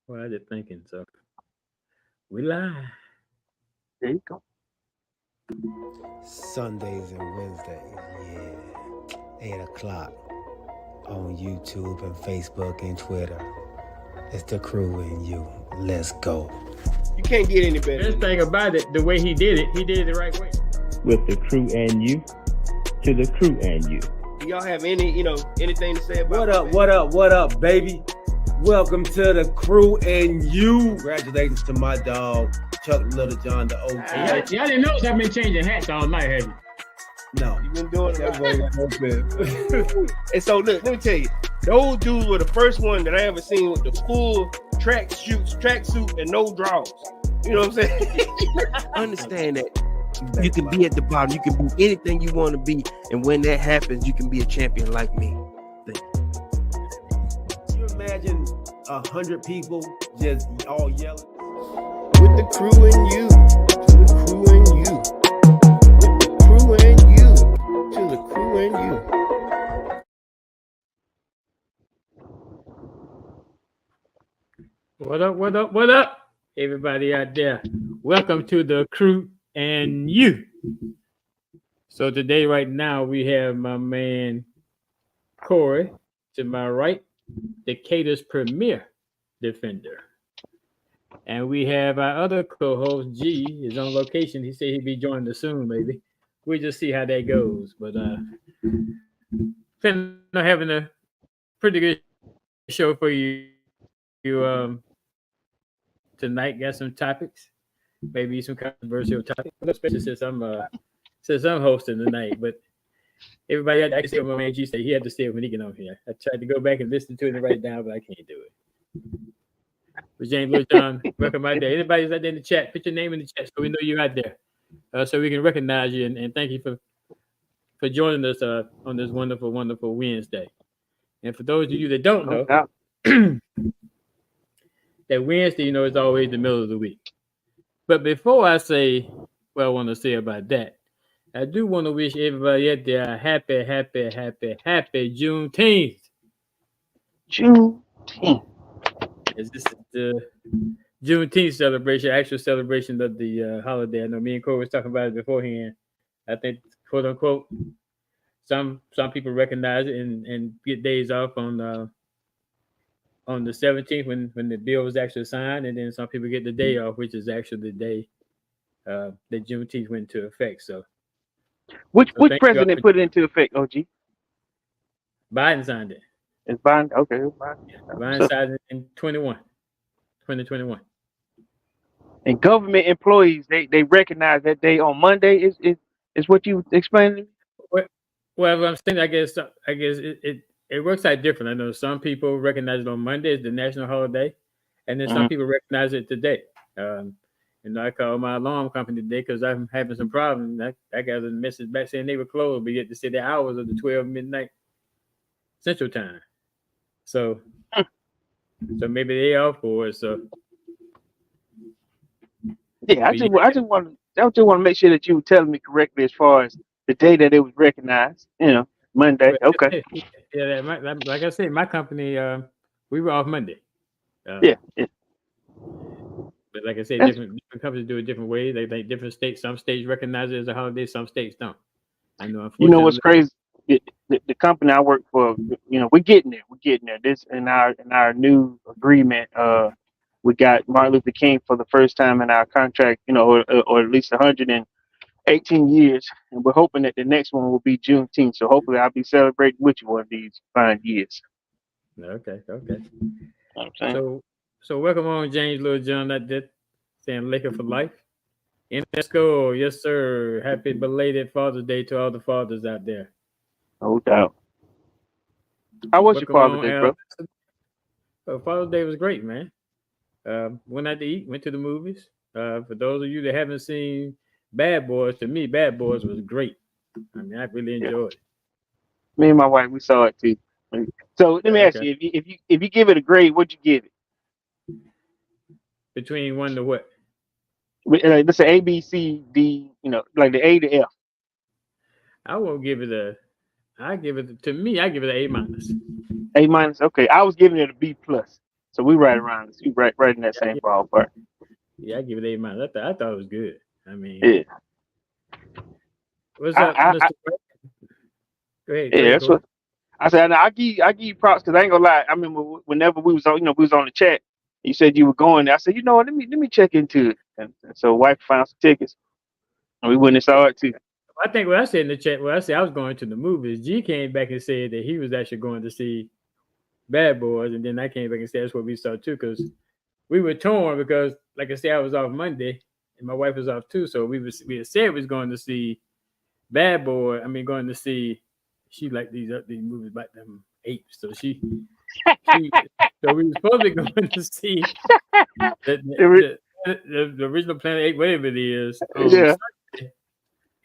Well, I just thinking, so we live. There you go. Sundays and Wednesdays, yeah. 8 o'clock on YouTube and Facebook and Twitter. It's the crew and you. Let's go. You can't get any better. Best thing about it, the way he did it the right way. With the crew and you, to the crew and you. Do y'all have anything to say about What up, baby? Welcome to the crew and you. Congratulations to my dog, Chuck Little John, the OG. Y'all didn't notice I've been changing hats all night, have you? No. You've been doing it. And so look, let me tell you, those dudes were the first one that I ever seen with the full tracksuit and no drawers. You know what I'm saying? Understand that you can be at the bottom, you can be anything you want to be, and when that happens, you can be a champion like me. Can you imagine 100 people just all yelling? With the crew and you, to the crew and you. With the crew and you, to the crew and you. What up, everybody out there? Welcome to the crew and you. So today, right now, we have my man Corey to my right, Decatur's premier defender. And we have our other co-host, G, is on location. He said he'd be joining us soon, maybe. We'll just see how that goes. But having a pretty good show for you tonight. Got some topics, maybe some controversial topics, especially since I'm hosting tonight. But everybody had to say what my man G said. He had to say it when he get on here. I tried to go back and listen to it and write it down, but I can't do it. But James Lewis John, welcome out there. Anybody who's out there in the chat, put your name in the chat so we know you're out there, so we can recognize you and thank you for joining us on this wonderful, wonderful Wednesday. And for those of you that don't know, that Wednesday, is always the middle of the week. But before I say what I want to say about that, I do want to wish everybody out there a happy Juneteenth. Juneteenth. This is the Juneteenth celebration, actual celebration of the holiday. I know me and Corey was talking about it beforehand. I think, quote unquote, some people recognize it and get days off on the 17th when the bill was actually signed, and then some people get the day off, which is actually the day that Juneteenth went into effect. So, which president put it into effect? OG Biden signed it. It's Biden. Okay, Biden signed it in 2021. And government employees, they recognize that day on Monday. Is what you explained to me? Well, I'm saying, I guess it works out different. I know some people recognize it on Monday as the national holiday, and then some people recognize it today. I called my alarm company today because I'm having some problems. I got a message back saying they were closed, but yet to say the hours of the 12 midnight Central Time. So maybe they off for it. So yeah, I just want to make sure that you were telling me correctly as far as the day that it was recognized. Monday. Okay. Yeah, like I said, my company, we were off Monday. Yeah. But like I said, different companies do it different ways. They different states. Some states recognize it as a holiday. Some states don't. I know. You know what's crazy? The company I work for, we're getting there. This in our new agreement. We got Martin Luther King for the first time in our contract. Or at least 118 years, and we're hoping that the next one will be Juneteenth. So hopefully, I'll be celebrating with you one of these fine years. Okay. So welcome on, James Lewis John. That did saying Laker for life. In school, yes sir. Happy belated Father's Day to all the fathers out there. No doubt. How was your Father's Day, bro? Father's Day was great, man. Went out to eat, went to the movies. For those of you that haven't seen Bad Boys, to me, Bad Boys was great. I mean, I really enjoyed it. Me and my wife, we saw it too. So let me ask you, if you give it a grade, what'd you give it? Between 1 to what? Let's say A, B, C, D. Like the A to F. I won't give it I give it an A minus. A minus. Okay, I was giving it a B plus. So we right around. We right in that same ballpark. Yeah, I give it 8 months. I thought it was good. I mean, Yeah. what's up, Mr. Go ahead. Yeah, that's what I said. I give you props because I ain't gonna lie. I remember whenever we was on, we was on the chat. You said you were going there. I said, what? Let me check into it. And so wife found some tickets, and we went and saw it too. I think what I said in the chat, I said I was going to the movies. G came back and said that he was actually going to see Bad Boys, and then I came back and said that's what we saw too, because we were torn because, like I said, I was off Monday and my wife was off too, so we had said we was going to see Bad Boy. I mean, going to see. She liked these movies about them apes, so so we were supposed to be going to see the original Planet 8, whatever it is. Sunday.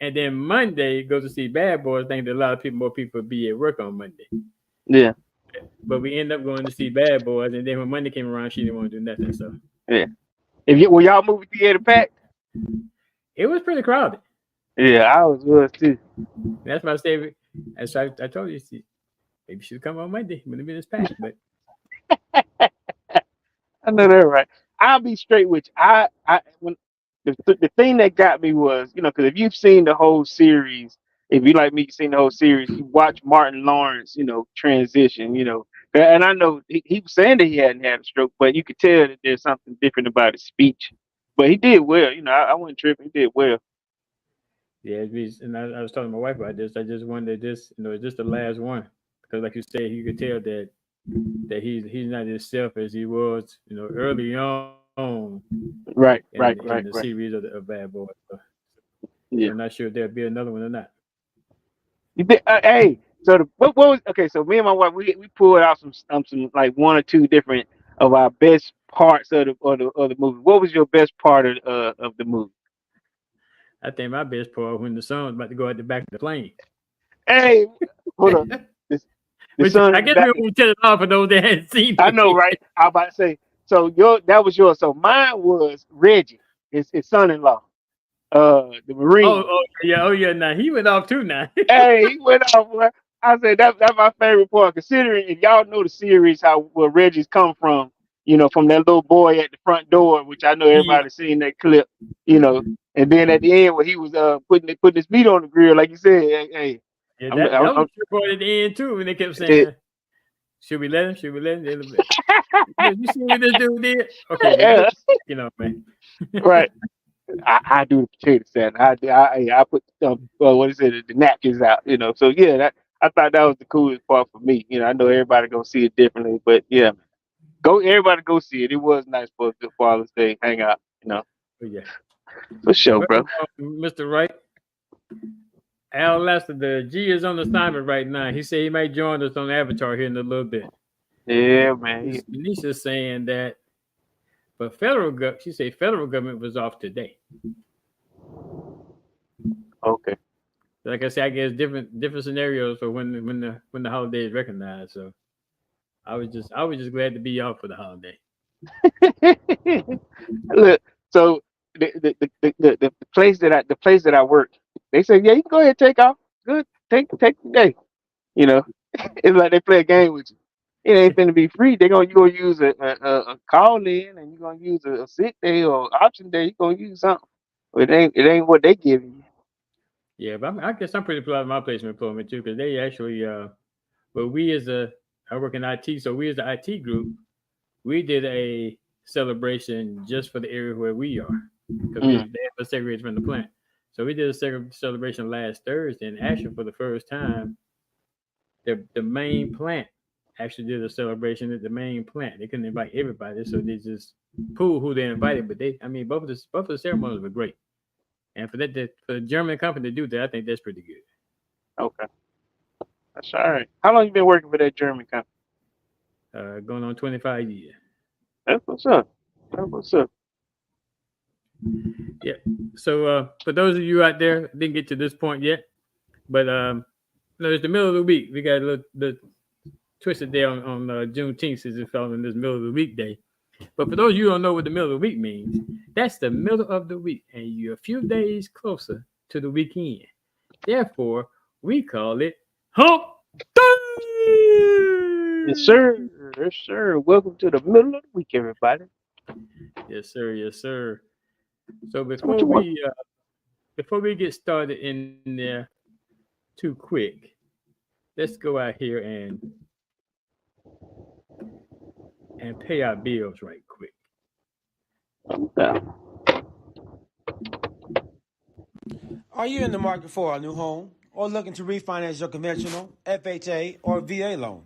And then Monday go to see Bad Boys. Think that a lot of more people be at work on Monday. Yeah. But we end up going to see Bad Boys, and then when Monday came around, she didn't want to do nothing. So yeah. Were y'all movie theater packed? It was pretty crowded. Yeah, I was too. That's my favorite. As I told you, maybe you should come on Monday when the minutes packed. But I know that right. I'll be straight with you. When the thing that got me was, because if you've seen the whole series, if you like me, you've seen the whole series, you watch Martin Lawrence, transition, and I know he was saying that he hadn't had a stroke, but you could tell that there's something different about his speech. But he did well, I wasn't tripping. He did well. Yeah, and I was talking to my wife about this. I just wondered this, is this the last one? Because like you said, you could tell that he's not as self as he was, early on. Right. In the series of Bad Boys. So I'm not sure if there'll be another one or not. Hey, so what was okay? So me and my wife, we pulled out some like one or two different of our best parts of the movie. What was your best part of the movie? I think my best part when the sun was about to go at the back of the plane. Hey, hold on. I guess we won't tell it off for those that hadn't seen it. I know, right? I was about to say. So that was yours. So mine was Reggie, his son-in-law, the Marine. Oh yeah. Now he went off too. Now. Hey, he went off. I said that's my favorite part. Considering if y'all know the series, where Reggie's come from, from that little boy at the front door, which I know everybody's seen that clip, and then at the end where he was putting his meat on the grill, like you said, hey. Yeah, that was the part at the end too, when they kept saying, "Should we let him? Should we let him?" You see what this dude did? Okay, man. Right. I do the potato salad. I put the napkins out. So yeah, I thought that was the coolest part for me. I know everybody gonna see it differently, but yeah, everybody go see it. It was nice for a good Father's Day hangout. Yeah, for sure, bro. Mr. Wright. Al Lester, the G is on assignment right now. He said he might join us on Avatar here in a little bit. Yeah, man. Nisha's saying that, but federal government was off today. Okay. Like I said, I guess different scenarios for when the holiday is recognized. So I was just glad to be off for the holiday. Look, so the place that I work, they say, yeah, you can go ahead and take off. Good, take the day. It's like they play a game with you. It ain't finna be free. You gonna use a call in, and you're gonna use a sick day or option day. You're gonna use something. But it ain't what they give you. Yeah, but I guess I'm pretty proud of my placement employment too, because they actually but I work in IT, so we as the IT group, we did a celebration just for the area where we are, because they have us segregated from the plant. So we did a celebration last Thursday, and actually for the first time, the main plant actually did a celebration at the main plant. They couldn't invite everybody, so they just pulled who they invited. But both of the ceremonies were great, and for the German company to do that, I think that's pretty good. Okay, that's all right. How long you been working for that German company? Going on 25 years. That's what's up. Yeah. So for those of you out there didn't get to this point yet, but it's the middle of the week. We got a little twisted day on Juneteenth, since it fell in this middle of the week day. But for those of you who don't know what the middle of the week means, that's the middle of the week, and you're a few days closer to the weekend. Therefore, we call it Hump Day. Yes, sir. Yes, sir. Welcome to the middle of the week, everybody. Yes, sir. Yes, sir. So So what you want? before we get started in there too quick, let's go out here and pay our bills right quick. Yeah. Are you in the market for a new home or looking to refinance your conventional, FHA, or VA loan?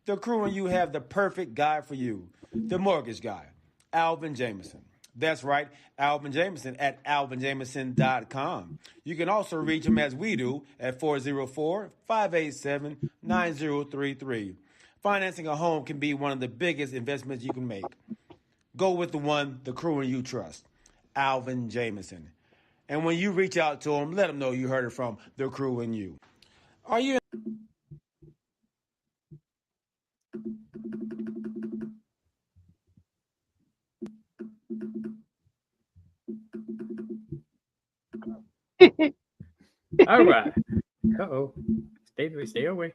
The crew and you have the perfect guy for you, the mortgage guy, Alvin Jameson. That's right, Alvin Jameson at alvinjameson.com. You can also reach him as we do at 404-587-9033. Financing a home can be one of the biggest investments you can make. Go with the one the crew and you trust, Alvin Jameson. And when you reach out to him, let him know you heard it from the crew and you. Are you All right. Uh-oh. Stay away.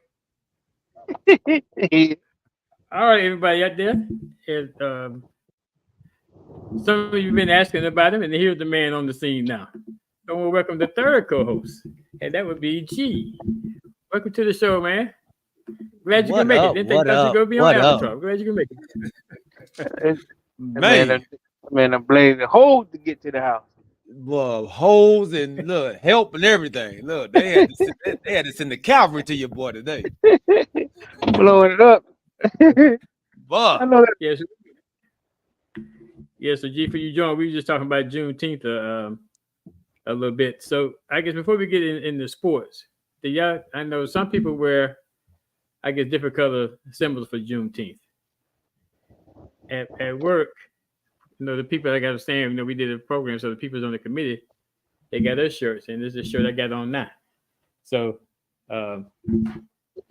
All right, everybody out there. And, some of you have been asking about him, and here's the man on the scene now. So we'll welcome the third co-host, and that would be G. Welcome to the show, man. Glad you can make it. Didn't think that you go be on Avatar. Glad you can make it. Man, I'm blaming the hole to get to the house. Well, holes and look, help and everything. Look, they had to send the cavalry to your boy today. Blowing it up. I But know that. Yes. Yeah, so G, for you, John, we were just talking about Juneteenth a little bit. So I guess before we get into sports, I know some people wear, I guess, different color symbols for Juneteenth. At work, the people I got to stand, we did a program, so the people on the committee, they got their shirts, and this is a shirt I got on now. So,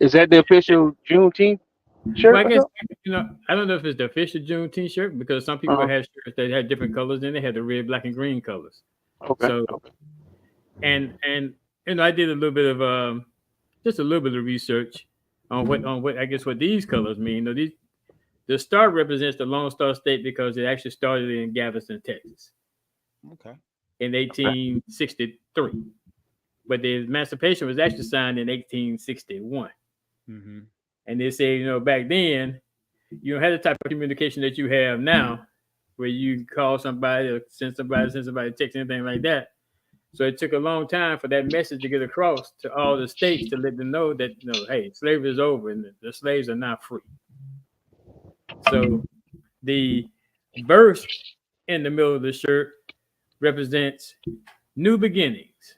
Is that the official Juneteenth shirt? well, I guess I don't know if it's the official Juneteenth shirt because some people have shirts that had different colors, and they had the red, black, and green colors. Okay. So, and I did a little bit of just a little bit of research on what I guess what these colors mean. The star represents the Lone Star State because it actually started in Galveston, Texas. okay. In 1863. But the emancipation was actually signed in 1861. Mm-hmm. And they say, back then, you don't have the type of communication that you have now, where you call somebody or send somebody a text, anything like that. So it took a long time for that message to get across to all the states to let them know that, hey, slavery is over and the slaves are now free. So the verse in the middle of the shirt represents new beginnings.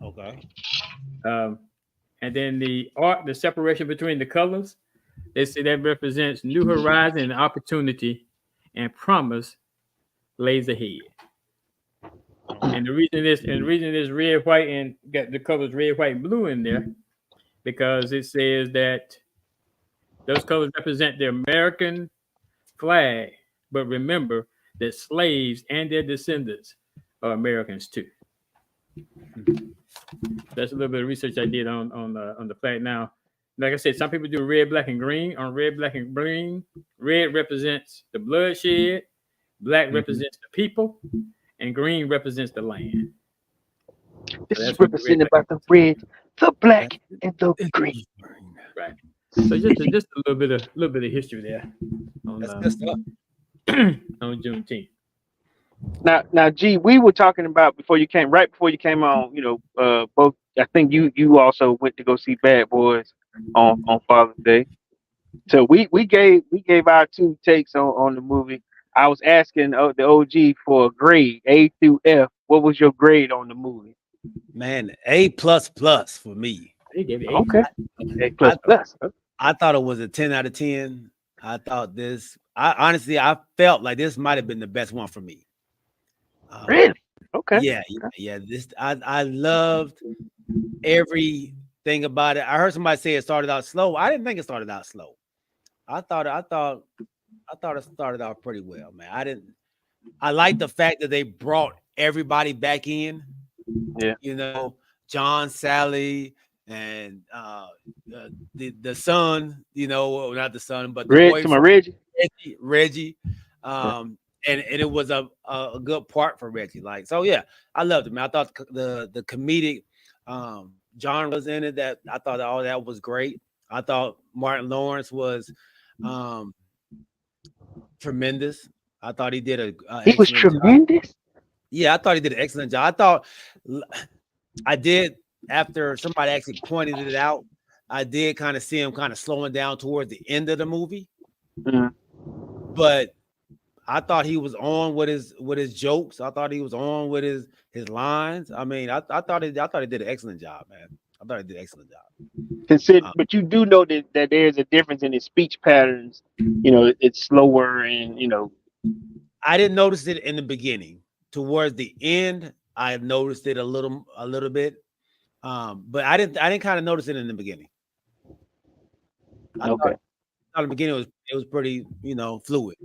Okay. And then the separation between the colors, they say that represents new horizon and opportunity and promise lays ahead. And the reason is red, white, and got the colors red, white, and blue in there because it says that those colors represent the American flag, but remember that slaves and their descendants are Americans too. That's a little bit of research I did on the flag. Now, like I said, some people do red, black, and green. On red, black, and green, red represents the bloodshed, black represents the people, and green represents the land. This is represented by the red, the black, and the green. Right. So just a little bit of history there on on Juneteenth. Now, G, we were talking about right before you came on. Both. I think you also went to go see Bad Boys on Father's Day. So we gave our two takes on the movie. I was asking the OG for a grade, A through F. What was your grade on the movie? Man, A++ for me. They gave it okay. A++. I thought it was a 10 out of 10. I thought honestly, I felt like this might have been the best one for me. Really? Okay. Yeah. I loved everything about it. I heard somebody say it started out slow. I didn't think it started out slow. I thought it started out pretty well, man. I like the fact that they brought everybody back in. Yeah. John, Sally, and the son, well, not the son, but the Red to my boyfriend, Reggie. Reggie. And it was a good part for Reggie. Like, so yeah, I loved it, man. I thought the comedic genres in it, that I thought all that was great. I thought Martin Lawrence was tremendous. I thought he did a He was excellent job. tremendous. Yeah, I thought he did an excellent job. I did, after somebody actually pointed it out, I did kind of see him kind of slowing down towards the end of the movie. Mhm. But I thought he was on with his jokes. I thought he was on with his lines. I mean, I thought he did an excellent job, man. I thought he did an excellent job. But you do know that there's a difference in his speech patterns. It's slower, and I didn't notice it in the beginning. Towards the end, I noticed it a little bit. But I didn't kind of notice it in the beginning. I thought in the beginning it was pretty, fluid.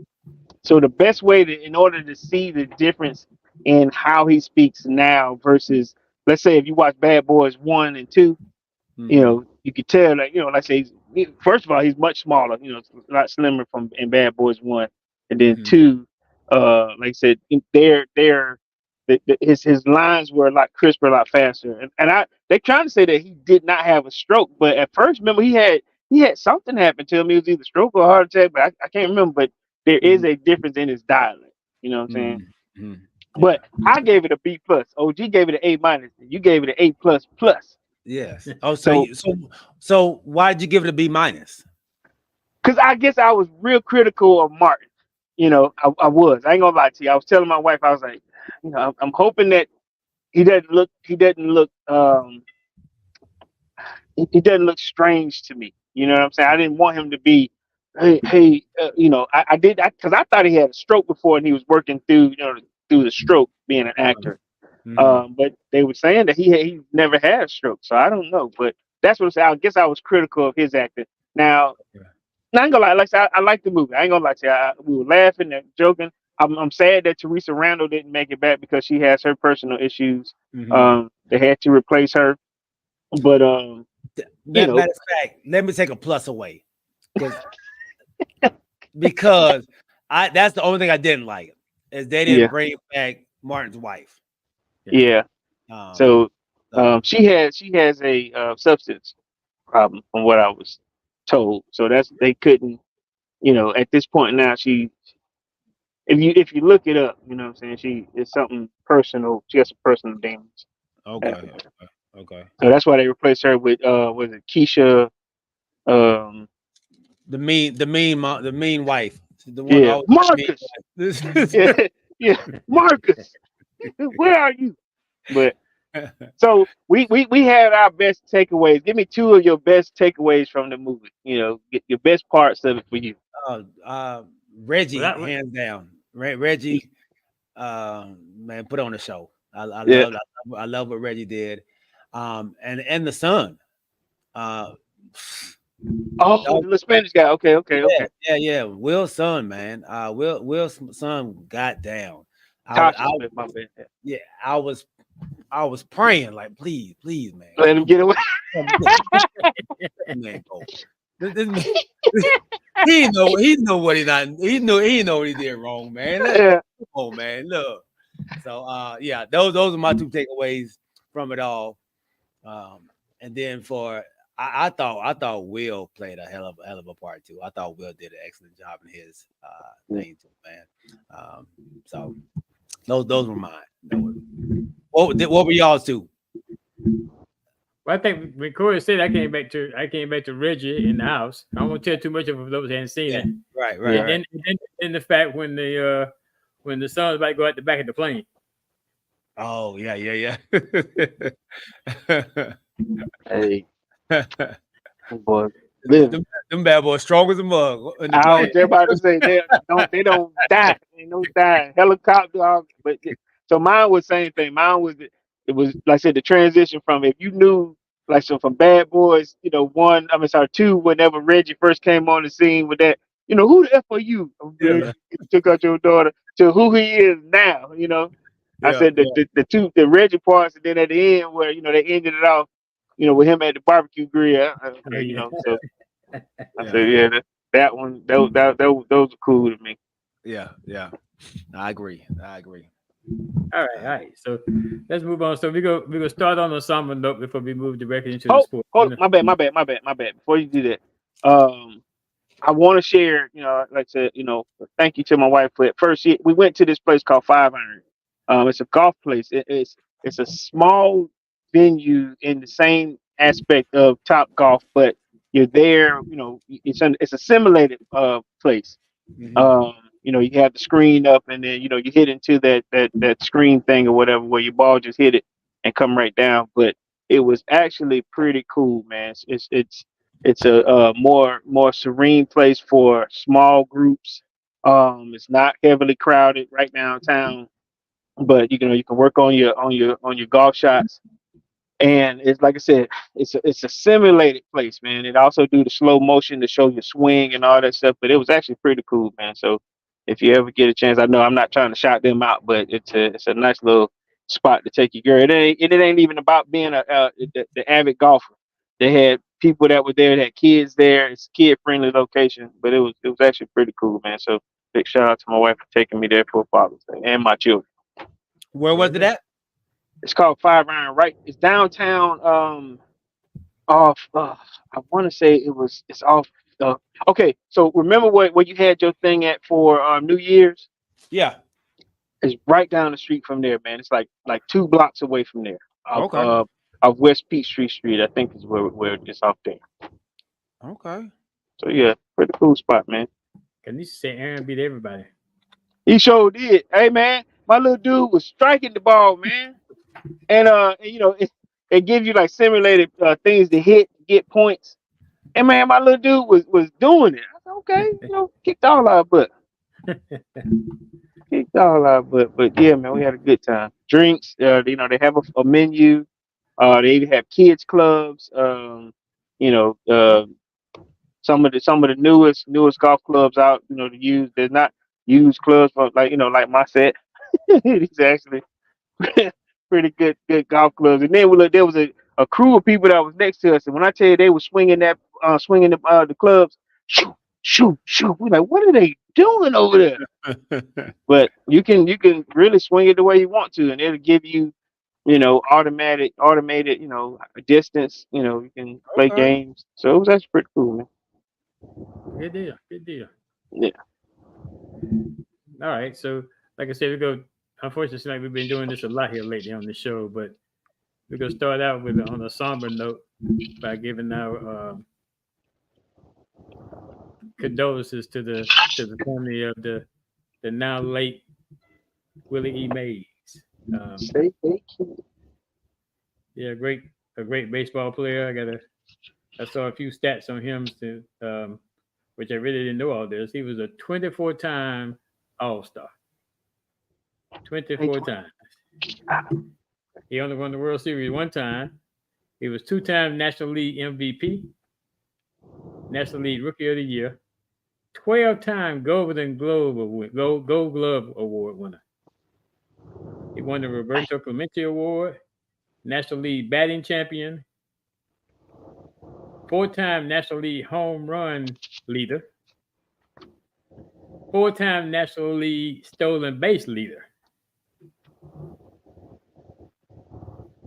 So the best way in order to see the difference in how he speaks now versus, let's say, if you watch Bad Boys 1 and 2, you could tell that, like I say, first of all, he's much smaller, a lot slimmer in Bad Boys 1. And then 2, like I said, his lines were a lot crisper, a lot faster. And they're trying to say that he did not have a stroke, but at first, remember, he had something happen to him. It was either stroke or heart attack, but I can't remember. But there is a difference in his dialect. You know what I'm saying? Yeah. But I gave it a B plus. OG gave it an A minus. You gave it an A plus plus. Yes. Oh, so why did you give it a B minus? Because I guess I was real critical of Martin. I was. I ain't gonna lie to you. I was telling my wife, I was like, I'm hoping that he doesn't look strange to me. You know what I'm saying? I didn't want him to be, hey, I did because I thought he had a stroke before, and he was working through the stroke being an actor. But they were saying that he never had a stroke, so I don't know. But that's what I'm saying. I guess I was critical of his acting. Now, I ain't gonna lie. Like I said, I like the movie. I ain't gonna lie to you. We were laughing and joking. I'm sad that Teresa Randall didn't make it back because she has her personal issues. They had to replace her. But matter of fact, let me take a plus away, because that's the only thing I didn't like, is they didn't bring back Martin's wife. Yeah. So she has a substance problem, from what I was told. So they couldn't, at this point now, if you look it up, you know what I'm saying, it's something personal. She has some personal demons. Okay. So that's why they replaced her with was it Keisha? The mean wife. The one. Yeah, Marcus. yeah, Marcus. Where are you? But so we had our best takeaways. Give me 2 of your best takeaways from the movie. Get your best parts of it for you. Reggie, hands down. Reggie, man, put on the show. I love what Reggie did. And the son. The Spanish guy. Okay. Yeah. Will's son, man. Will's son got down. I was praying, like, please, man. Let him get away. Man, go. He know what he know what he did wrong, man. Come on, man. Look. So those are my 2 takeaways from it all. And then I thought Will played a hell of a part too. I thought Will did an excellent job in his thing too, man. So those were mine. What were y'all's 2? Well, I think when Corey said I came back to Reggie in the house. I won't tell too much of those who hadn't seen it. Right. And then the fact when the son was about to go out the back of the plane. Oh yeah. Hey, boy, them bad boys strong as a mug. I was about to say they don't die. They don't die. Helicopter. But so mine was the same thing. Mine was it was like I said, the transition from, if you knew, like, so from Bad Boys, 2, whenever Reggie first came on the scene with that, who the F are you? You took out your daughter, to who he is now. I said the Reggie parts, and then at the end where they ended it off with him at the barbecue grill. Oh, yeah. So I said, yeah, that one, those are cool to me. Yeah. I agree. All right. So let's move on. So we go start on a somber note before we move directly into the sport. Hold, my bad. Before you do that, I want to share, like I said, thank you to my wife for it. First, we went to this place called Five Iron. It's a golf place. It's a small venue in the same aspect of Top Golf, but you're there. It's a simulated place. Mhm. You have the screen up, and then you hit into that screen thing or whatever, where your ball just hit it and come right down. But it was actually pretty cool, man. It's a more serene place for small groups. It's not heavily crowded right downtown, but you can work on your golf shots. And it's like I said, it's a simulated place, man. It also do the slow motion to show your swing and all that stuff. But it was actually pretty cool, man. So if you ever get a chance, I know I'm not trying to shout them out, but it's a nice little spot to take your girl. It ain't even about being the avid golfer. They had people that were there, that had kids there. It's a kid friendly location, but it was actually pretty cool, man. So big shout out to my wife for taking me there for Father's Day and my children. Where was it at? It's called Five Iron, right? It's downtown. Off. I want to say it's off. Okay, so remember where you had your thing at for New Year's? Yeah. It's right down the street from there, man. It's like 2 blocks away from there. Okay. Of West Peachtree Street, I think is where it's off there. Okay. So yeah, pretty cool spot, man. Can you say Aaron beat everybody? He sure did. Hey man, my little dude was striking the ball, man. And it gives you like simulated things to hit, get points. And man, my little dude was doing it. I said, okay, kicked all our butt. Kicked all our butt. But yeah, man, we had a good time. Drinks, they have a menu. They even have kids clubs. Some of the newest golf clubs out, to use. They're not used clubs for like my set. It's actually pretty good golf clubs. And then there was a crew of people that was next to us, and when I tell you they were swinging the clubs, shoot, shoot, shoot. We're like, what are they doing over there? But you can really swing it the way you want to, and it'll give you automated distance. You can play games. So it was actually pretty cool, man. Good deal. Yeah. All right. So like I said, unfortunately, we've been doing this a lot here lately on the show, but we're gonna start out on a somber note by giving our condolences to the family of the now late Willie E. Mays. Yeah, a great baseball player. I saw a few stats on him which I really didn't know all this. He was a 24-time All-Star. 24 times. He only won the World Series one time. He was 2-time National League MVP, National League Rookie of the Year, 12-time Gold Glove Award winner. He won the Roberto Clemente Award, National League Batting Champion, 4-time National League Home Run Leader, 4-time National League Stolen Base Leader.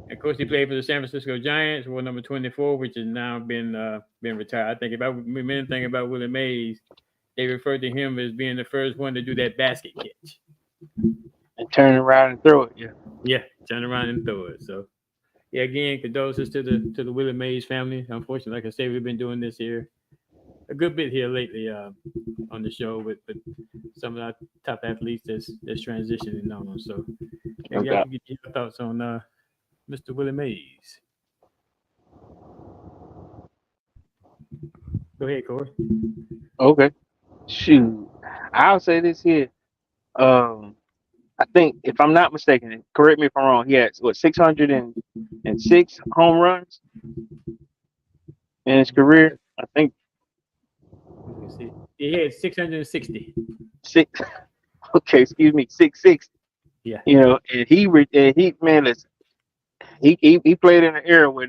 Of course, he played for the San Francisco Giants, World number 24, which has now been retired. I think men think about Willie Mays, they refer to him as being the first one to do that basket catch and turn around and throw it. Yeah, turn around and throw it. So, yeah, again, condolences to the Willie Mays family. Unfortunately, like I said, we've been doing this here a good bit here lately on the show with some of our top athletes that's transitioning on. So, maybe I can get your thoughts on Mr. Willie Mays. Go ahead, Corey. Okay. Shoot. I'll say this here. I think, if I'm not mistaken, correct me if I'm wrong, he had 606 home runs in his career. I think. Let's see. He had 660. Okay, excuse me, 660. Yeah. And he man, listen, he played in an era where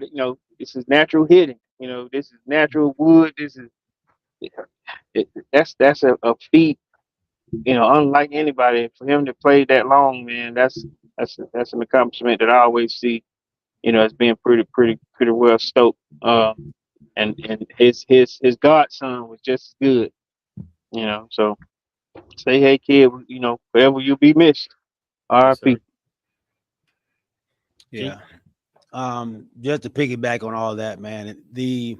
this is natural hitting. This is natural wood. This is that's a feat. Unlike anybody, for him to play that long, man, that's an accomplishment that I always see. As being pretty well stoked. And his godson was just as good. So say hey kid, forever you'll be missed. Yes, sir. R.I.P. Yeah. Just to piggyback on all that, man, the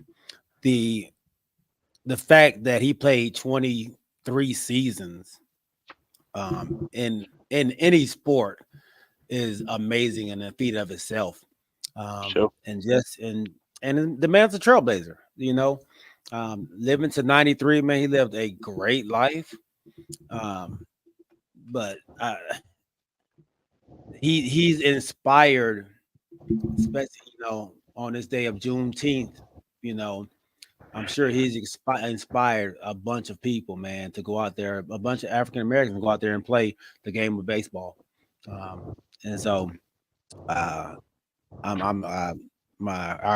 fact that he played 23 seasons in any sport is amazing and a feat of itself. Sure. And the man's a trailblazer, living to 93, man, he lived a great life. But he's inspired, especially, on this day of Juneteenth, I'm sure he's inspired a bunch of people, man, to go out there, a bunch of African Americans go out there and play the game of baseball. And so our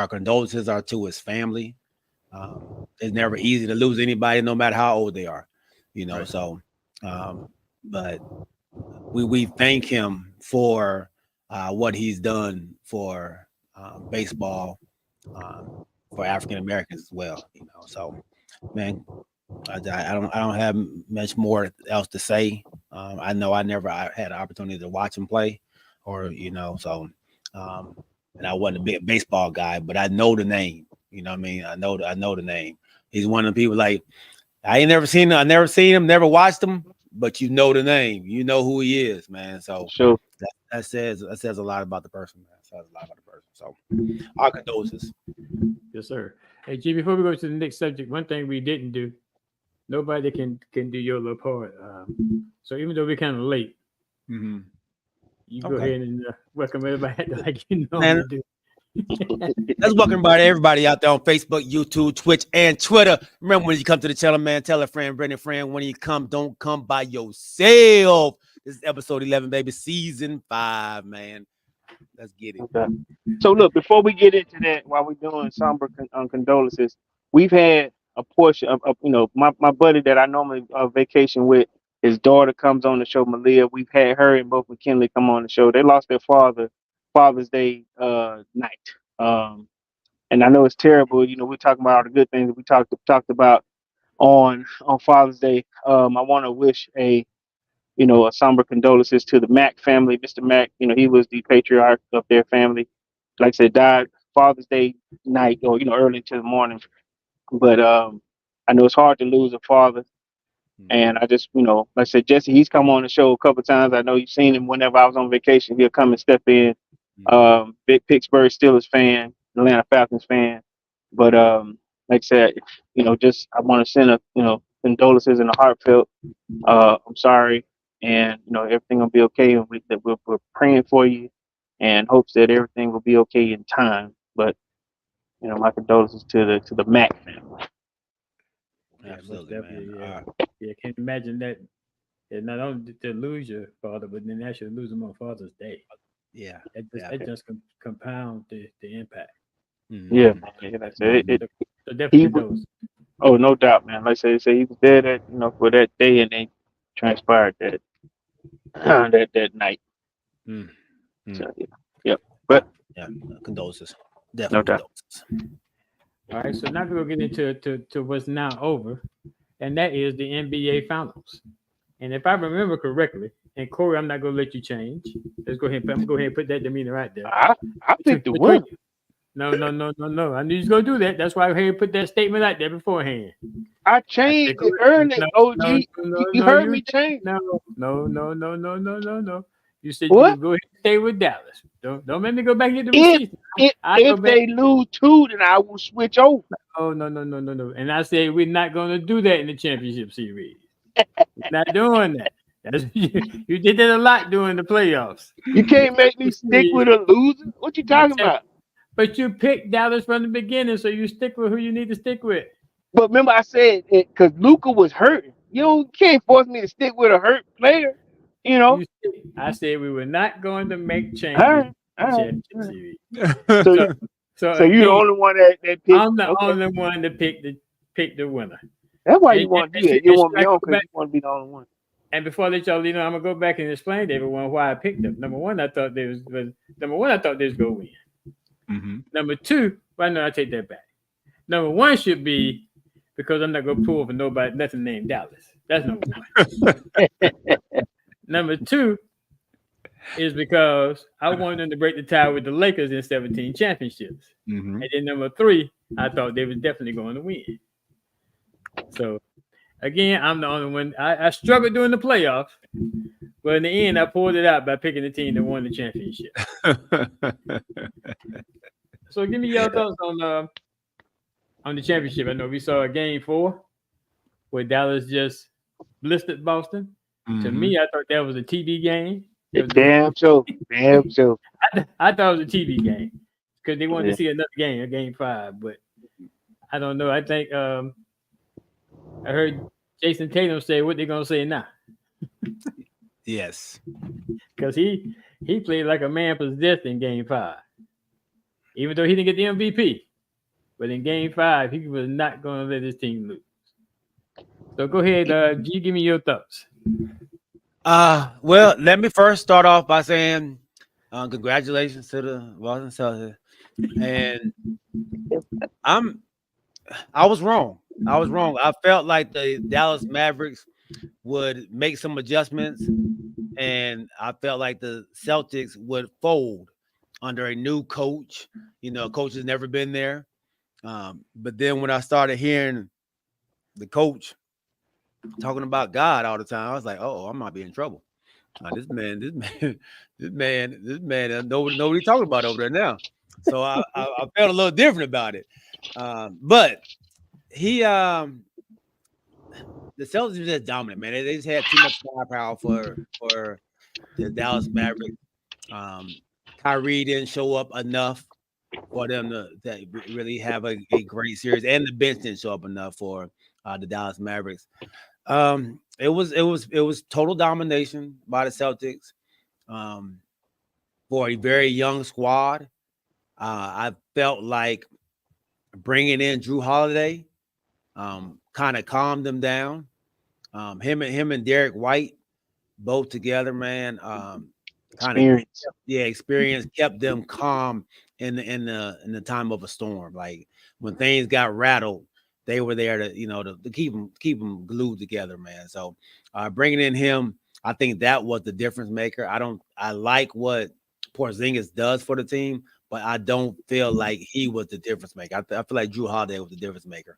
condolences are to his family. It's never easy to lose anybody, no matter how old they are, Right. So but we thank him for what he's done for baseball, for African Americans as well, So, man, I don't have much more else to say. I know I never had an opportunity to watch him play, or so. And I wasn't a big baseball guy, but I know the name. You know what I mean? I know the name. He's one of the people like I never seen him, never watched him, but you know the name. You know who he is, man. So Sure. that says a lot about the person, man. Says a lot about the person. So our condolences. Yes, sir. Hey, G, before we go to the next subject, one thing we didn't do, nobody can do your little part. So even though we're kind of late, you go ahead and welcome everybody like you normally do. Let's welcome everybody out there on Facebook, YouTube, Twitch, and Twitter. Remember, when you come to the channel, man, tell a friend, bring a friend. When you come, don't come by yourself. This is episode 11, baby, season 5, man. Let's get it. Okay. So look, before we get into that, while we're doing somber condolences, we've had a portion of my buddy that I normally vacation with. His daughter comes on the show, Malia. We've had her and both McKinley come on the show. They lost their Father's Day night. And I know it's terrible. We're talking about all the good things that we talked about on Father's Day. I want to wish a somber condolences to the Mack family. Mr. Mack, he was the patriarch of their family. Like I said, died Father's Day night or early into the morning. But I know it's hard to lose a father. And I just, like I said, Jesse, he's come on the show a couple of times. I know you've seen him whenever I was on vacation. He'll come and step in. Big Pittsburgh Steelers fan, Atlanta Falcons fan. But like I said, just I want to send condolences and a heartfelt. I'm sorry, and everything will be okay. And we're praying for you, and hopes that everything will be okay in time. But my condolences to the Mack family. Absolutely, man. Yeah, can't imagine that. Yeah, not only to lose your father, but then actually lose him on Father's Day. Yeah, that just compound the impact. Yeah, that's it. So definitely those. Oh, no doubt, man. Like I say he was there that for that day, and then transpired that that night. So, yeah. But condolences, definitely condolences. All right, so now we're gonna get into to what's now over, and that is the NBA Finals. And if I remember correctly, and Corey, I'm not gonna let you change. Let's go ahead. I'm gonna go ahead and put that demeanor right there. I picked the winner. No. I knew you was gonna do that. That's why I had put that statement out there beforehand. I changed it early. OG, you heard me change. No. You said what? You go ahead and stay with Dallas. Don't make me go back into the receipts. If they lose 2, then I will switch over. Oh no. And I said we're not gonna do that in the championship series. Not doing that. You did that a lot during the playoffs. You can't make me stick with a loser. What you talking about? But you picked Dallas from the beginning, so you stick with who you need to stick with. But remember, I said it because Luka was hurting. You can't force me to stick with a hurt player. I said we were not going to make changes All right. championship series. So, So you're the again, only one that picked. I'm the Okay. only one to pick the winner. That's why And, you want to and, do should, that. You and want should to I be on go because back? you want to be the only one. And before I let y'all, I'm gonna go back and explain to everyone why I picked them. Number one, I thought they was gonna win. Mm-hmm. Number two, well, no, I take that back. Number one should be because I'm not gonna pull for nothing named Dallas. That's number one. Number two is because I wanted them to break the tie with the Lakers in 17 championships. Mm-hmm. And then number three, I thought they was definitely going to win. So again, I'm the only one. I struggled during the playoffs, but in the end, I pulled it out by picking the team that won the championship. So give me your thoughts on the championship. I know we saw a game 4 where Dallas just blistered Boston. Mm-hmm. To me, I thought that was a TV game. Damn sure. Damn sure. I thought it was a TV game because they wanted to see another game, a game 5. But I don't know. I think I heard Jason Tatum say what they're gonna say now. Yes, because he played like a man possessed in Game 5, even though he didn't get the MVP. But in Game 5, he was not going to let his team lose. So go ahead, G, give me your thoughts. Well, let me first start off by saying congratulations to the Boston Celtics. And I was wrong. I felt like the Dallas Mavericks would make some adjustments, and I felt like the Celtics would fold under a new coach. Coach has never been there. But then when I started hearing the coach talking about God all the time, I was like, "Oh, I might be in trouble." This man, nobody talking about over there now. So I felt a little different about it. But he, the Celtics were just dominant, man. They just had too much firepower for the Dallas Mavericks. Kyrie didn't show up enough for them to really have a great series, and the bench didn't show up enough for the Dallas Mavericks. It was total domination by the Celtics for a very young squad. I felt like bringing in Drew Holiday kind of calmed them down. Him and Derek White both together, man. Experience kept them calm in the time of a storm. Like when things got rattled, they were there to keep them glued together, man. So bringing in him, I think that was the difference maker. I like what Porzingis does for the team, but I don't feel like he was the difference maker. I feel like Drew Holiday was the difference maker.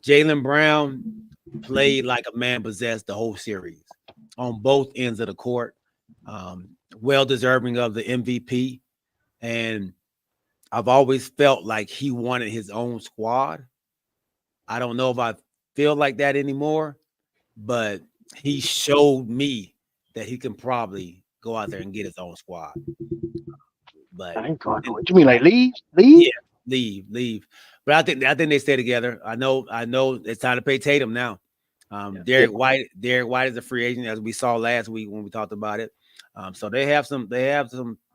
Jaylen Brown played like a man possessed the whole series on both ends of the court. Well deserving of the MVP. And I've always felt like he wanted his own squad. I don't know if I feel like that anymore, but he showed me that he can probably go out there and get his own squad. But I ain't going to. What you mean, like leave? Yeah, leave. But I think they stay together. I know it's time to pay Tatum now. Derek White is a free agent, as we saw last week when we talked about it. So they have some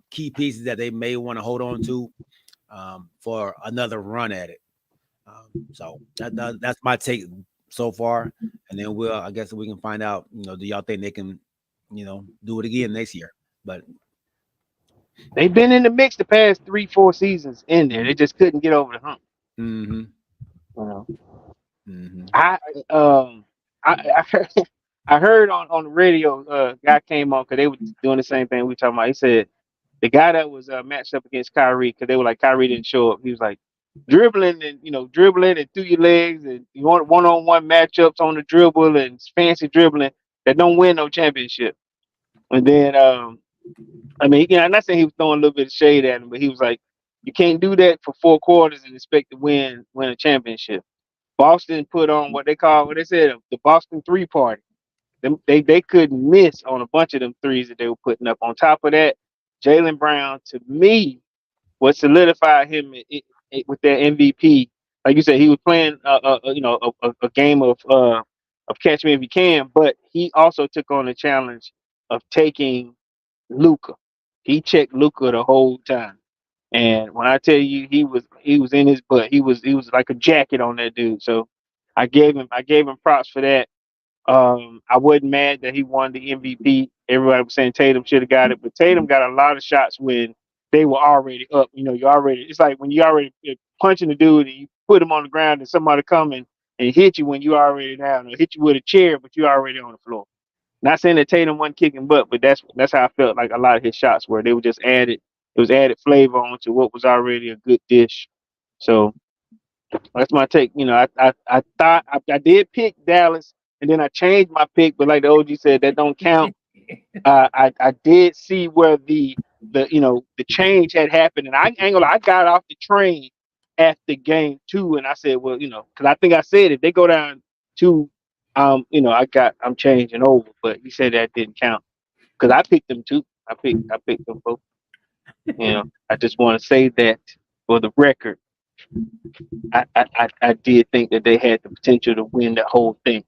key pieces that they may want to hold on to for another run at it. So that's my take so far, and then I guess we can find out. Do y'all think they can, do it again next year? But they've been in the mix the past 3-4 seasons in there. They just couldn't get over the hump. Mm-hmm. Mm-hmm. I heard on the radio, guy came on because they were doing the same thing we talking about. He said the guy that was matched up against Kyrie, because they were like, Kyrie didn't show up. He was like dribbling and through your legs, and you want one-on-one matchups on the dribble and fancy dribbling that don't win no championship. And then I'm not saying he was throwing a little bit of shade at him, but he was like, you can't do that for 4 quarters and expect to win a championship. Boston put on what they said the Boston 3 party. They couldn't miss on a bunch of them threes that they were putting up. On top of that, Jaylen Brown, to me, what solidified him with that MVP. Like you said, he was playing a game of catch me if you can, but he also took on the challenge of taking Luka. He checked Luka the whole time. And when I tell you he was in his butt, he was like a jacket on that dude. So I gave him props for that. I wasn't mad that he won the MVP. Everybody was saying Tatum should have got it, but Tatum got a lot of shots when they were already up. You know, it's like when you already punching the dude and you put him on the ground and somebody come and hit you when you already down, or hit you with a chair, but you already on the floor. Not saying that Tatum wasn't kicking butt, but that's how I felt like a lot of his shots were. They were just added. It was added flavor onto what was already a good dish. So that's my take. You know, I thought I did pick Dallas, and then I changed my pick, but like the OG said, that don't count. I did see where the change had happened, and I ain't gonna lie, I got off the train after game 2, and I said, well, because I think I said if they go down 2, I'm changing over, but he said that didn't count because I picked them too. I picked them both. I just want to say that for the record, I did think that they had the potential to win the whole thing.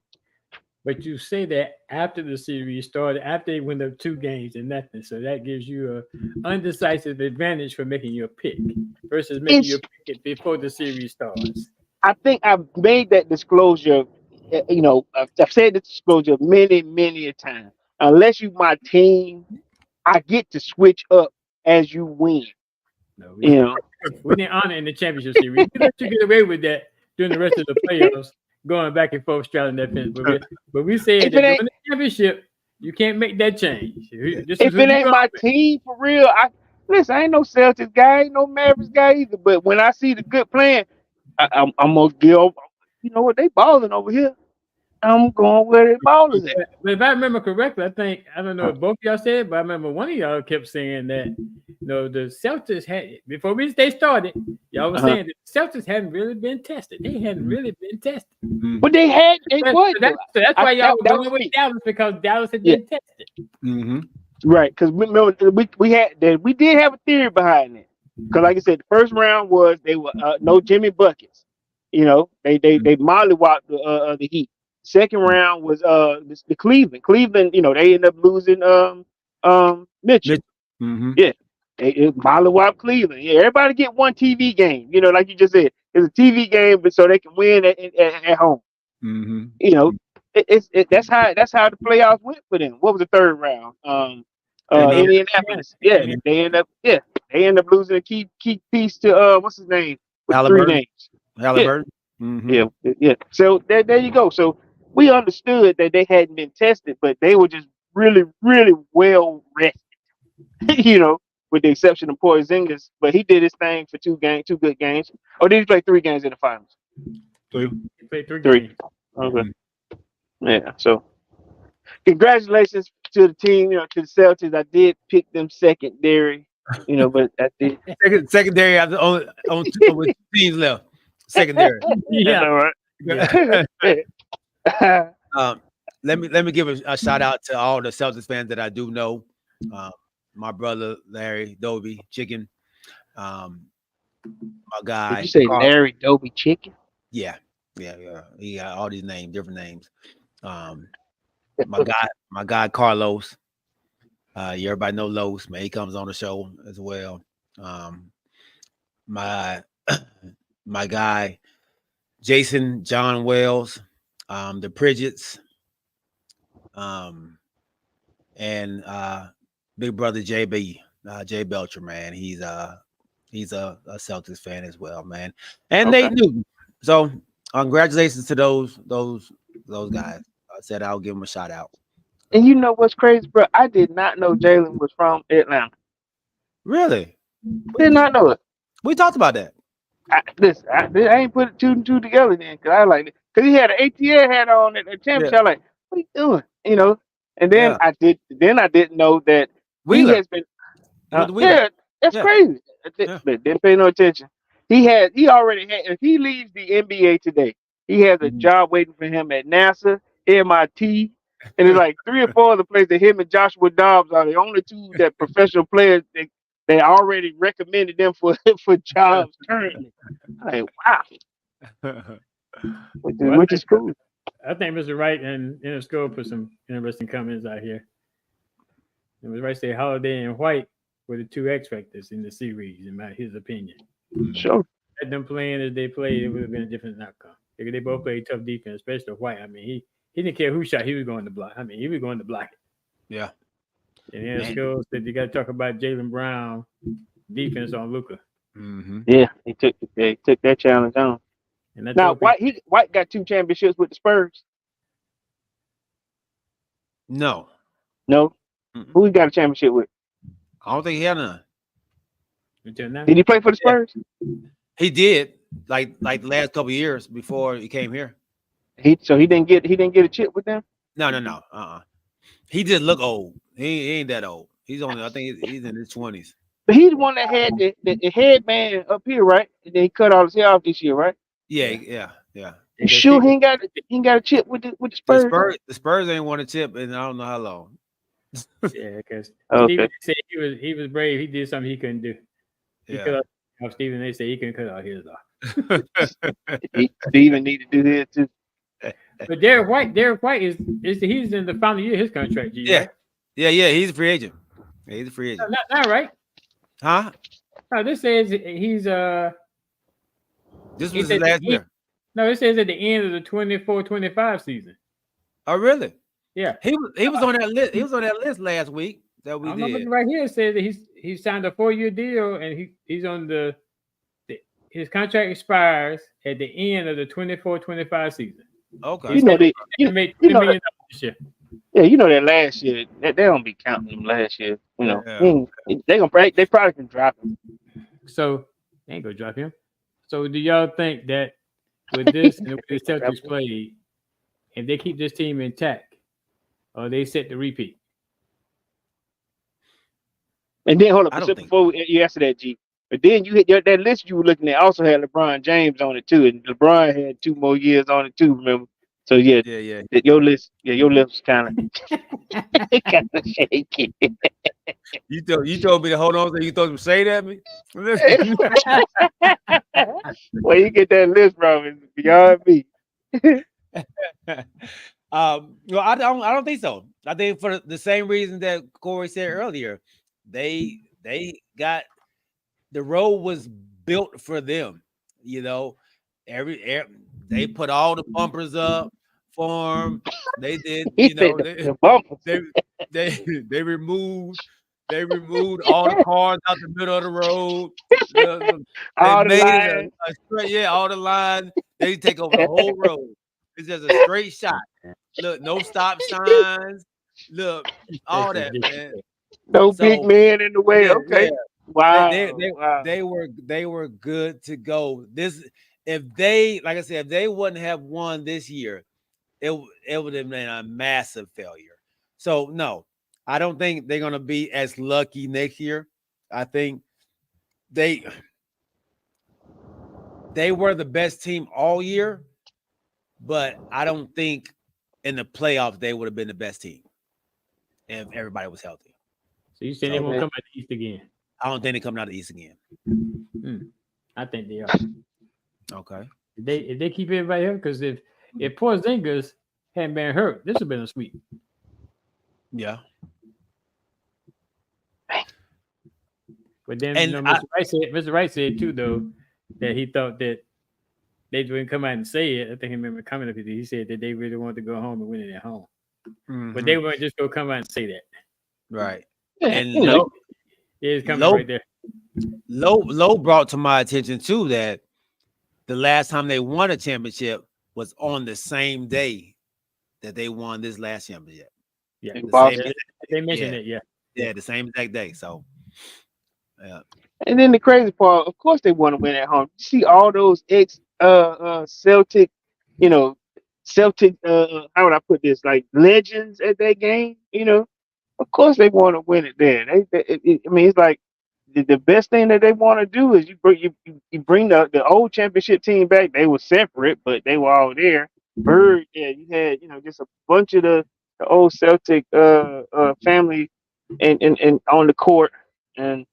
But you say that after the series started, after they win up 2 games and nothing, so that gives you an undecisive advantage for making your pick versus making your pick before the series starts. I think I've made that disclosure. I've said this disclosure many, many a time. Unless you my team, I get to switch up as you win. No, we didn't honor in the championship series. We let you get away with that during the rest of the playoffs, going back and forth, straddling that fence. But we said that during the championship, you can't make that change. If it ain't my team for real, I ain't no Celtics guy, ain't no Mavericks guy either. But when I see the good playing, I'm gonna give. You know what? They balling over here. I'm going where the ball is at. But if I remember correctly, I don't know what both y'all said, but I remember one of y'all kept saying that the Celtics had before they started, y'all was saying that the Celtics hadn't really been tested. They hadn't really been tested. But they had. They was. That's why y'all were going with Dallas, because Dallas had been tested. Mm-hmm. Right, because remember we did have a theory behind it. Because like I said, the first round was they were no Jimmy buckets. They mollywopped the Heat. Second round was the Cleveland. Cleveland, they ended up losing Mitchell. Mm-hmm. Yeah. They mollywop Cleveland. Yeah, everybody get one TV game. Like you just said, it's a TV game, but so they can win at home. Mm-hmm. That's how the playoffs went for them. What was the third round? Indianapolis. Yeah, they end up losing a key piece to what's his name? With 3 names. Halliburton. Yeah. Mm-hmm. Yeah. So there you go. So we understood that they hadn't been tested, but they were just really, really well rested. With the exception of Porzingis, but he did his thing for 2 good games. Or did he play 3 games in the finals? 3. He played 3 3. games. Okay. Yeah. So congratulations to the team. To the Celtics. I did pick them secondary. But I did secondary on 2 teams left. Secondary. Yeah. All right. Yeah. Let me give a shout out to all the Celtics fans that I do know. My brother Larry Doby Chicken. My guy. Did you say Carl. Larry Doby Chicken? Yeah. He got all these names, different names. My guy Carlos. Everybody know Los, man. He comes on the show as well. My guy Jason John Wells, the Pridgetts, and big brother JB, Jay Belcher, man. He's a Celtics fan as well, man. And Nate Newton. So congratulations to those guys. I said I'll give them a shout out. And you know what's crazy, bro? I did not know Jalen was from Atlanta. Really? Did not know it. We talked about that. I ain't put 2 and 2 together then, because I like it. Because he had an ATL hat on at the championship. Yeah. I'm like, what are you doing? And then I didn't know that Wheeler. He has been. That's crazy. Didn't pay no attention. He already had. If he leaves the NBA today, he has a job waiting for him at NASA, MIT, and it's like 3 or 4 other places that him and Joshua Dobbs are the only 2 that professional players they already recommended them for jobs currently. Like, wow. Which is cool. I think Mr. Wright and Interscope put some interesting comments out here. It was right say Holiday and White were the two X factors in the series, in his opinion. Sure. Had them playing as they played, it would have been a different outcome. They both played tough defense, especially White. I mean, he didn't care who shot, he was going to block. I mean, he was going to block it. Yeah. And then Skills said you got to talk about Jaylen Brown defense on Luka. Mm-hmm. Yeah, he took that challenge on. And Now White got 2 championships with the Spurs. No. No, who he got a championship with? I don't think he had none. Until now. Did he play for the Spurs? He did, like the last couple of years before he came here. He didn't get a chip with them. No. He just look old. He ain't that old. He's only, I think he's in his 20s. But he's the one that had the headband up here, right? And then he cut all his hair off this year, right? Yeah. You sure he ain't got a chip with the Spurs? The Spurs ain't won a chip in I don't know how long. Yeah, because Okay. Steven said he was brave. He did something he couldn't do. He Yeah. cut off Steven. They said he couldn't cut out his off. Steven need to do his too. But Derek White is he's in the final year of his contract. G, Yeah. right? Yeah. He's a free agent. Yeah, he's a free agent. Not right. Huh? No, this says he's This he was his said last year. No, it says at the end of the 24-25 season. Oh, really? Yeah. He was on that list. He was on that list last week that we I'm did. looking right here. It says that he signed a 4-year deal and he's on his contract expires at the end of the 24-25 season. Okay. You know they made $20 you know million this year. Yeah, you know that last year they don't be counting them last year. You know, they probably can drop him. So they ain't gonna drop him. So do y'all think that with this and the way the Celtics played, if they keep this team intact, or they set the repeat? And then hold up, I don't think- before you answer that, G. But then you hit that list you were looking at also had LeBron James on it too, and LeBron had 2 more years on it too. Remember? So yeah. Your list was kind of shaky. You told me to hold on, so you thought to say that me. Where you get that list from is beyond me. Well, I don't think so. I think for the same reason that Corey said earlier, they got the road was built for them. You know, they put all the bumpers up for them. They did. You know, they removed all the cars out the middle of the road. All the lines. All the lines. They take over the whole road. It's just a straight shot. Look, no stop signs. Look, all that, man. No big man in the way. Yeah, okay. Yeah. Wow. They were good to go. If they, like I said, if they wouldn't have won this year, it would have been a massive failure. So no, I don't think they're gonna be as lucky next year. I think they were the best team all year, but I don't think in the playoffs they would have been the best team if everybody was healthy. So you saying they won't come out the East again? I don't think they're coming out of the East again. I think they are. Okay. If they keep everybody here, because if Porzingis hadn't been hurt, this would have been a sweep. Yeah. But then Mr. Wright said too, though, that he thought that they wouldn't come out and say it. I think I remember coming up with it. He said that they really wanted to go home and win it at home. Mm-hmm. But they weren't just go come out and say that. Right. And it's coming right there. Low brought to my attention too that the last time they won a championship was on the same day that they won this last championship. Yeah, they mentioned it. Yeah, the same exact day. So, yeah. And then the crazy part, of course, they want to win at home. You see all those Celtic, Celtic. How would I put this? Like legends at that game. Of course they want to win it there. It's like the best thing that they want to do is you bring the old championship team back. They were separate, but they were all there. Bird, you had just a bunch of the old Celtic family and on the court, and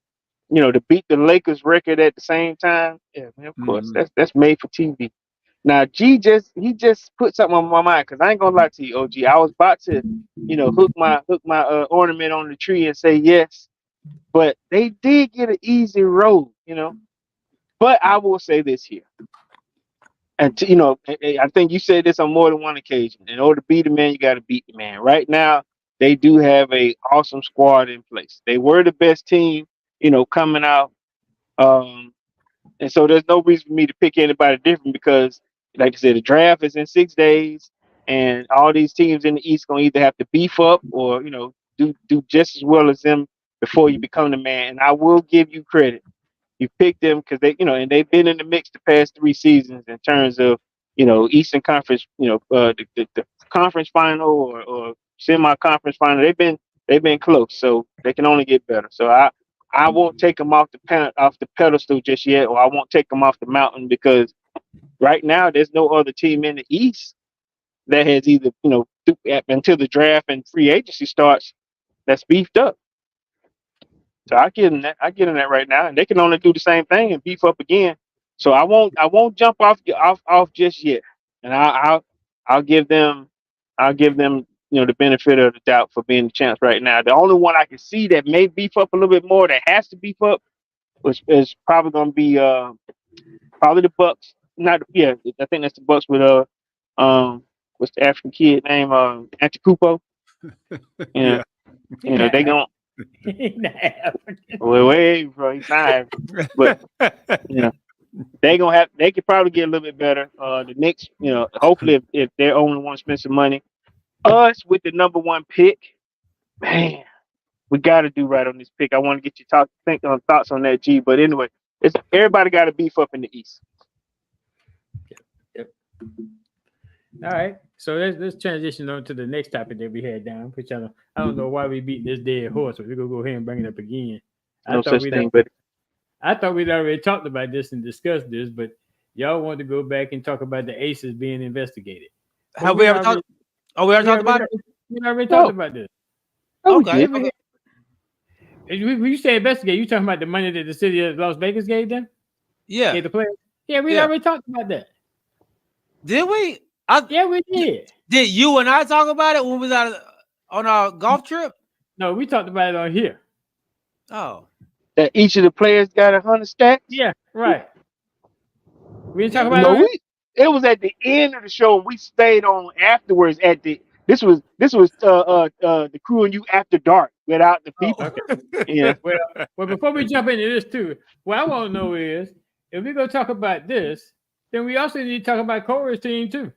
to beat the Lakers record at the same time. Yeah, man, of course that's made for TV. Now he just put something on my mind, because I ain't gonna lie to you, OG. I was about to hook my ornament on the tree and say yes, but they did get an easy road, But I will say this here. And I think you said this on more than one occasion. In order to beat the man, you got to beat the man. Right now, they do have a awesome squad in place. They were the best team, coming out. And so there's no reason for me to pick anybody different because, like I said, the draft is in 6 days, and all these teams in the East gonna either have to beef up or do just as well as them before you become the man. And I will give you credit. You picked them because they, and they've been in the mix the past 3 seasons in terms of, Eastern Conference, the conference final or semi-conference final. They've been close, so they can only get better. So I won't take them off the pedestal just yet, or I won't take them off the mountain because right now there's no other team in the East that has either, until the draft and free agency starts, that's beefed up. So I give them that right now, and they can only do the same thing and beef up again. So I won't jump off just yet, and I'll give them the benefit of the doubt for being the champs right now. The only one I can see that may beef up a little bit more, that has to beef up, which is probably going to be probably the Bucks. I think that's the Bucks with what's the African kid name? Antetokounmpo. Yeah. They gonna. Well, wait, bro, he's not. But they could probably get a little bit better. The Knicks, hopefully if they're only want to spend some money. Us with the number 1 pick, man, we got to do right on this pick. I want to get your thoughts on that, G. But anyway, everybody got to beef up in the East. Yep. All right, so let's transition on to the next topic that we had down. Which I don't know why we beat this dead horse, but we're gonna go ahead and bring it up again. I thought we'd already talked about this and discussed this, but y'all wanted to go back and talk about the Aces being investigated. Have we ever talked? Oh, we already talked about it. We already talked about this. Okay. When you say investigate, you talking about the money that the city of Las Vegas gave them? Yeah. Gave the players? Yeah, we already talked about that. Did we? Yeah, we did. Did you and I talk about it when we was out on our golf trip? No, we talked about it on here. Oh. That each of the players got 100 stacks? Yeah, right. We didn't talk about it. It was at the end of the show. We stayed on afterwards this was the crew and you after dark without the people. Okay. Yeah. Well, before we jump into this too, what I want to know is if we're gonna talk about this, then we also need to talk about Corey's team too.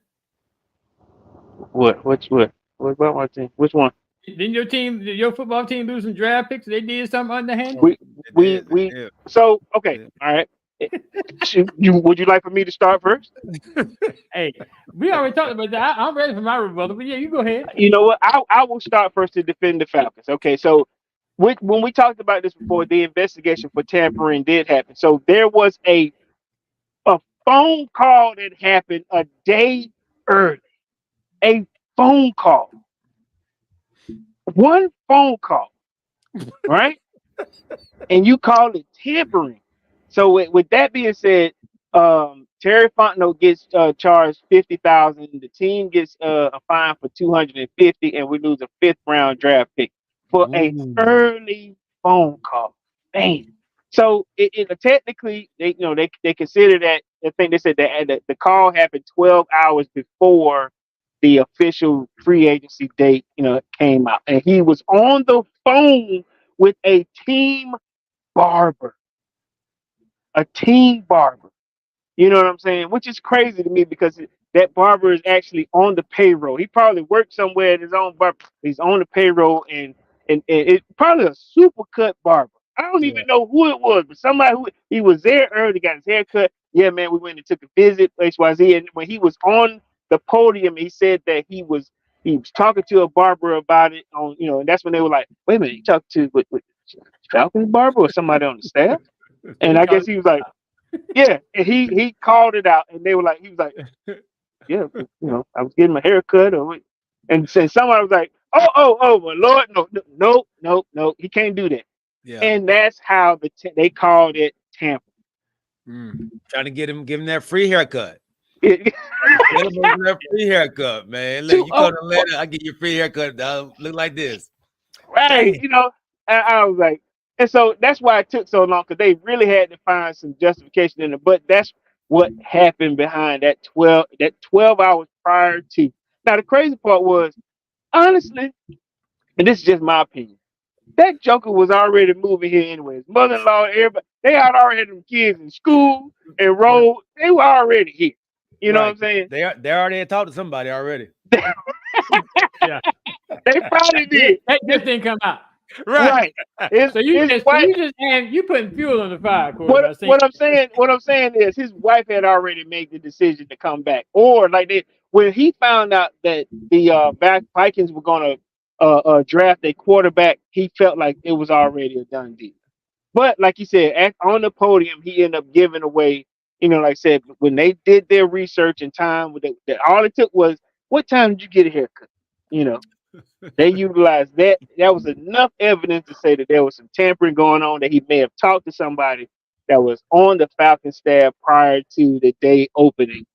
What about my team? Which one? Didn't your football team lose some draft picks? They did something underhanded. So okay, all right. Would you like for me to start first? Hey, we already talked about that. I'm ready for my rebuttal, but yeah, you go ahead. You know what? I will start first to defend the Falcons. Okay, so when we talked about this before, the investigation for tampering did happen. So there was a phone call that happened a day early. A phone call. One phone call, right? And you call it tampering. So with that being said, Terry Fontenot gets charged $50,000. The team gets a fine for $250,000, and we lose a 5th-round draft pick for an early phone call. Man. So it technically they consider that. I think they said that the call happened 12 hours before the official free agency date came out, and he was on the phone with a team barber. You know what I'm saying? Which is crazy to me because that barber is actually on the payroll. He probably worked somewhere at his own barber. He's on the payroll, and it's probably a super cut barber. I don't even know who it was, but somebody he was there early, got his hair cut. Yeah, man, we went and took a visit, XYZ, and when he was on the podium, he said that he was talking to a barber about it and that's when they were like, wait a minute, you talked to with Falcons barber or somebody on the staff? And I guess he was like, yeah, and he called it out, and he was like, yeah, I was getting my hair cut, and somebody was like, oh, my Lord, no, he can't do that. Yeah. And that's how they called it tampering. Trying to give him that free haircut. Get him that free haircut, man. Look, you come to Atlanta, I get your free haircut. Look like this, right? I was like. And so that's why it took so long, because they really had to find some justification in it. But that's what happened behind that 12 hours prior to. Now the crazy part was, honestly, and this is just my opinion, that Joker was already moving here anyways. Mother-in-law, everybody, they had already had them kids in school, enrolled. They were already here. You know what I'm saying? They already had talked to somebody already. Yeah. They probably did. That just didn't come out. Right. So you putting fuel on the fire, Corey, what I'm saying is his wife had already made the decision to come back. Or when he found out that the Vikings were gonna draft a quarterback, he felt like it was already a done deal. But like you said, on the podium, he ended up giving away, like I said, when they did their research and time, all it took was, what time did you get a haircut? They utilized that. That was enough evidence to say that there was some tampering going on, that he may have talked to somebody that was on the Falcons staff prior to the day opening.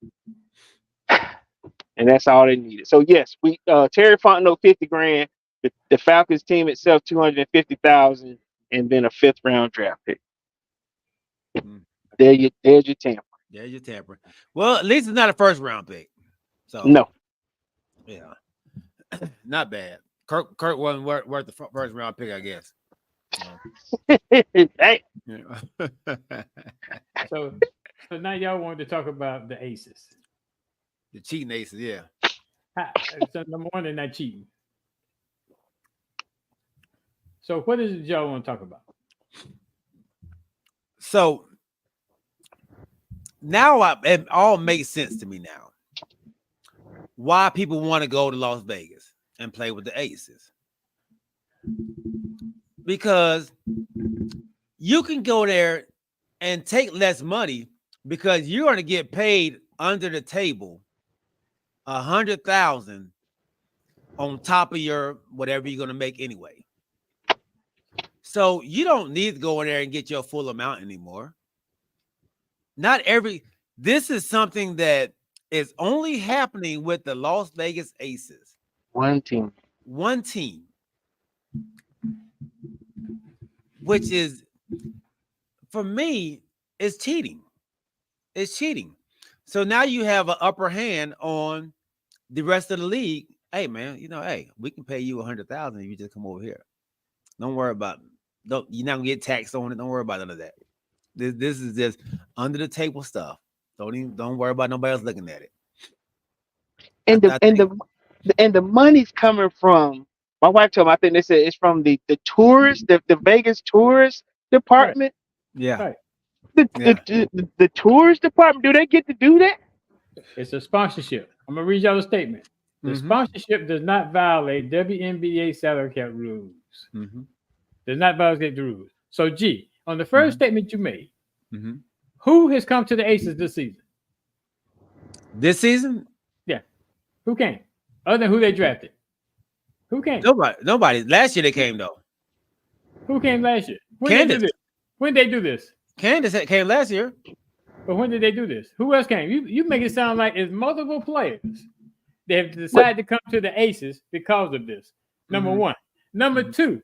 And that's all they needed. So yes, we Terry Fontenot $50,000, the Falcons team itself $250,000, and then a 5th round draft pick. There's your tampering. There's your tampering. Well, at least it's not a 1st round pick. So no. Yeah. Not bad. Kirk wasn't worth the 1st round pick, I guess. Hey. So now y'all wanted to talk about the aces. The cheating aces, yeah. So number one, they're not cheating. So what is it y'all want to talk about? So now it all makes sense to me now. Why people want to go to Las Vegas and play with the aces. Because you can go there and take less money because you're going to get paid under the table $100,000 on top of your whatever you're going to make anyway. So you don't need to go in there and get your full amount anymore. This is something that is only happening with the Las Vegas Aces. One team. Which is, for me, is cheating. It's cheating. So now you have an upper hand on the rest of the league. Hey, man, we can pay you $100,000 if you just come over here. Don't worry about it. You're not gonna get taxed on it. Don't worry about none of that. This is just under the table stuff. Don't worry about nobody else looking at it. And the money's coming from, my wife told me, I think they said it's from the tourist, the Vegas tourist department. Right. Yeah. Right. The tourist department, do they get to do that? It's a sponsorship. I'm gonna read y'all a statement. The sponsorship does not violate WNBA salary cap rules. Does not violate the rules. So, G, on the first statement you made, who has come to the Aces this season? This season? Yeah. Who came? Other than who they drafted. Who came? Nobody. Last year they came, though. Who came last year? Candace. When did they do this? Candace came last year. But when did they do this? Who else came? You make it sound like it's multiple players. They have decided to come to the Aces because of this. Number one. Number two,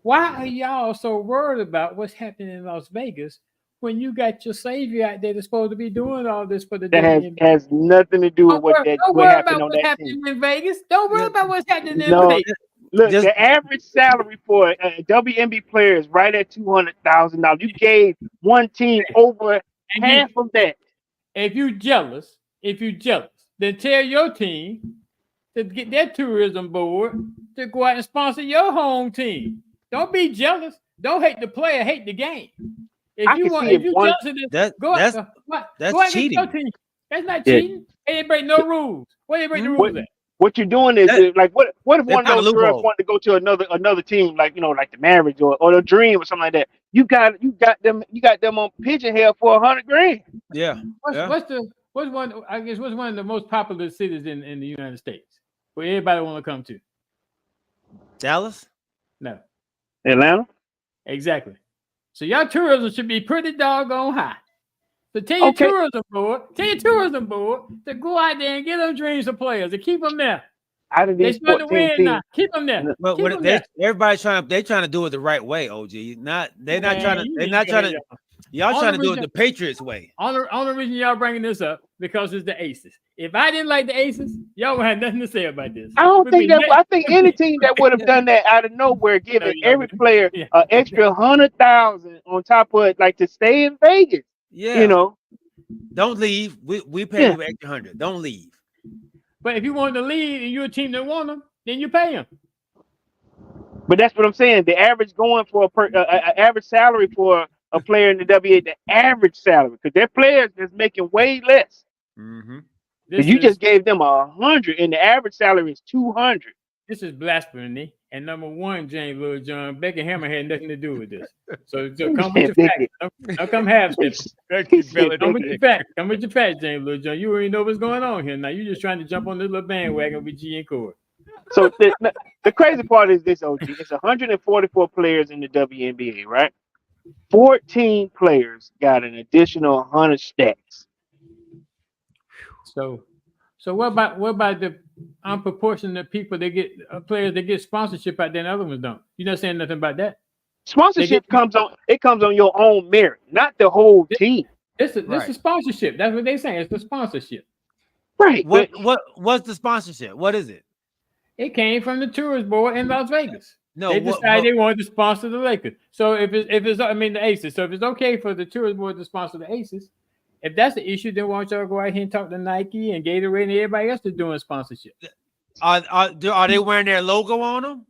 why are y'all so worried about what's happening in Las Vegas when you got your savior out there that's supposed to be doing all this for the WNBA? That has nothing to do with what happened on that team. In Vegas. Don't worry about what's happening in no, Vegas. Look, the average salary for a WNBA player is right at $200,000. You gave one team over half of that. If you jealous, then tell your team to get their tourism board to go out and sponsor your home team. Don't be jealous. Don't hate the player, hate the game. If you jealous of this, go out cheating. Your team. That's not cheating. They break no rules. Where they break the rules at? What you're doing is like what if one of those girls want to go to another team, like like the Mavericks or the Dream or something like that? You got them on Pigeon Hill for $100,000. Yeah. What's one of the most popular cities in the United States where everybody want to come to? Dallas? No. Atlanta? Exactly. So your tourism should be pretty doggone high. So tell your tourism board to go out there and get them dreams of players and keep them there. out of They these starting to 14 win now. teams. Keep them there. But Keep them there. everybody's trying to do it the right way, OG. They're not trying to. Y'all trying to do it the Patriots way. Only reason y'all bringing this up because it's the Aces. If I didn't like the Aces, y'all would have nothing to say about this. I think any team that would have done that out of nowhere, giving every player an extra 100,000 on top of it, like to stay in Vegas. Yeah, don't leave. We pay you extra 100. Don't leave. But if you want to leave and you're a team that want them, then you pay them. But that's what I'm saying. The average going for average salary for a player in the WA, the average salary, because their players is making way less. Mm-hmm. You just gave them 100, and the average salary is 200. This is blasphemy. And number one, James Lil John, Becky Hammer had nothing to do with this. So come with your facts. Don't come half steps. Come with your facts. Come with your facts, James Lil John. You already know what's going on here. Now you're just trying to jump on this little bandwagon with G and Core. So the crazy part is this, OG. It's 144 players in the WNBA, right? 14 players got an additional 100 stacks. So what about the unproportionate people that get players that get sponsorship out there and other ones don't? You're not saying nothing about that. Sponsorship comes on your own merit, not the whole team. This is sponsorship. That's what they're saying. It's the sponsorship. Right. What's the sponsorship? What is it? It came from the tourist board in Las Vegas. No, they decided they wanted to sponsor the Lakers. So if it's the Aces. So if it's okay for the tourist board to sponsor the Aces, if that's the issue, then why don't y'all go out here and talk to Nike and Gatorade and everybody else that's doing sponsorship? Are they wearing their logo on them?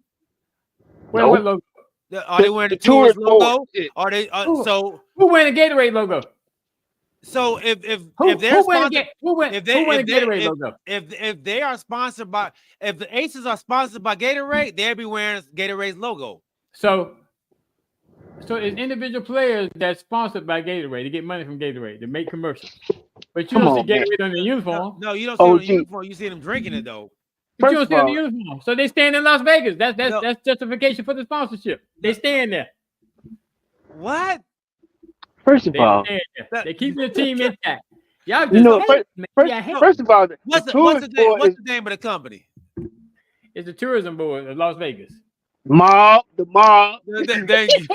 Well, what logo? Are they wearing the tourist logo? Are they who wearing the Gatorade logo? So if they are sponsored by, if the Aces are sponsored by Gatorade, they'll be wearing Gatorade's logo. So it's individual players that's sponsored by Gatorade. They get money from Gatorade. They make commercials. But you don't see Gatorade on the uniform. No, you don't see it on the uniform. You see them drinking it though. But you don't see it on the uniform. So they stand in Las Vegas. That's justification for the sponsorship. They stand there. What? First of all, they keep the team intact. Y'all just first of all, what's the name of the company? It's the tourism board of Las Vegas. The mob. Thank you.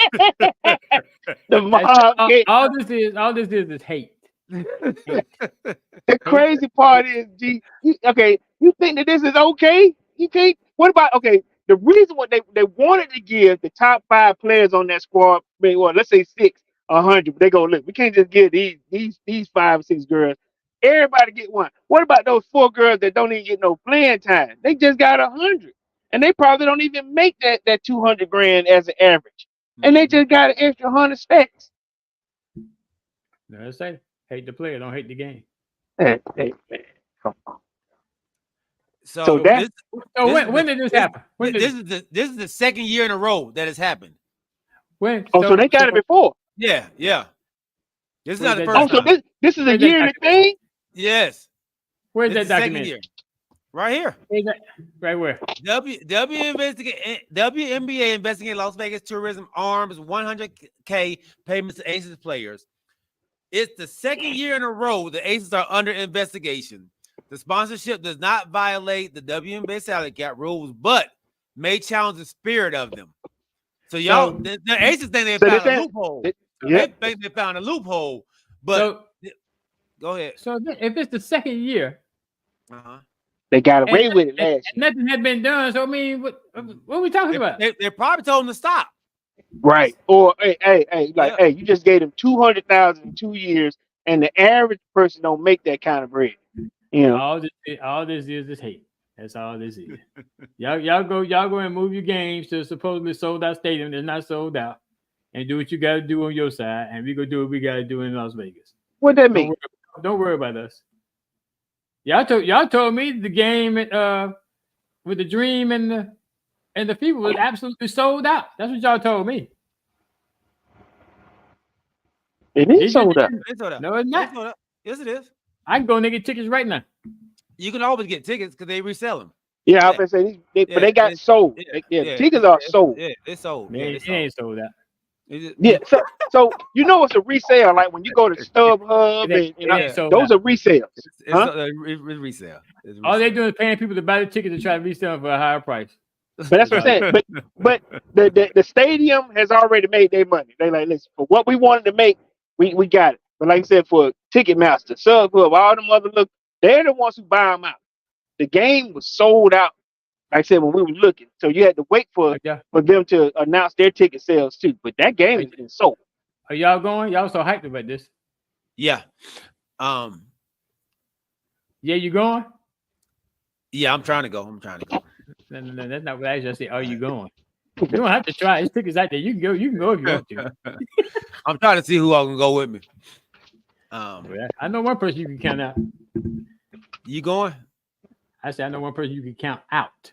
The mob. All this is hate. The crazy part is, G. You think that this is okay? You can't. What about the reason what they wanted to give the top 5 players on that squad, well, let's say 6, 100, but they go, look, we can't just give these 5 or 6 girls. Everybody get one. What about those 4 girls that don't even get no playing time? They just got 100, and they probably don't even make that 200 grand as an average, and they just got an extra 100 stacks. No, let's say hate the player, don't hate the game. Hey, man, come on. So when did this happen? This is the second year in a row that has happened. When? So they got it before. Yeah. This is not the first time. So this is a year in a thing? Yes. Where's that document? Right here. Where's that? Right where? WNBA investigating Las Vegas tourism arms 100K payments to Aces players. It's the second year in a row the Aces are under investigation. The sponsorship does not violate the WNBA salary cap rules, but may challenge the spirit of them. So the Aces think they found a loophole. They think they found a loophole, but go ahead. So if it's the second year, they got away with it last year. Nothing had been done. So I mean, what are we talking about? They probably told them to stop. Right. Or hey, you just gave them 200,000 in 2 years, and the average person don't make that kind of bread. You know, all this is hate. That's all this is. y'all go and move your games to a supposedly sold out stadium that's not sold out, and do what you got to do on your side, and we go do what we got to do in Las Vegas. What that mean? Don't worry about us. Y'all told me the game with the Dream and the people was absolutely sold out. That's what y'all told me. It is sold out. No, it's not. Yes, it is. I can go and get tickets right now. You can always get tickets because they resell them. Yeah, I was gonna say, but they got sold. Tickets are sold. Yeah, it's sold. It ain't sold out. Yeah, so you know it's a resale. Like when you go to StubHub and So those are resales. Huh? It's resale. It's all they resale. doing is paying people to buy the ticket to try to resell them for a higher price. But that's what I'm saying. But the stadium has already made their money. They like, listen, for what we wanted to make, we got it. But like I said, for Ticketmaster, StubHub, all them other look, they're the ones who buy them out. The game was sold out. Like I said, when we were looking, so you had to wait for them to announce their ticket sales too. But that game has been sold. Are y'all going? Y'all so hyped about this. Yeah. Yeah, you going? Yeah, I'm trying to go. No, that's not what I just said. Are you going? You don't have to try. There's tickets out there. You can go. You can go if you want to. I'm trying to see who all can go with me. I know one person you can count out. You going? I said I know one person you can count out.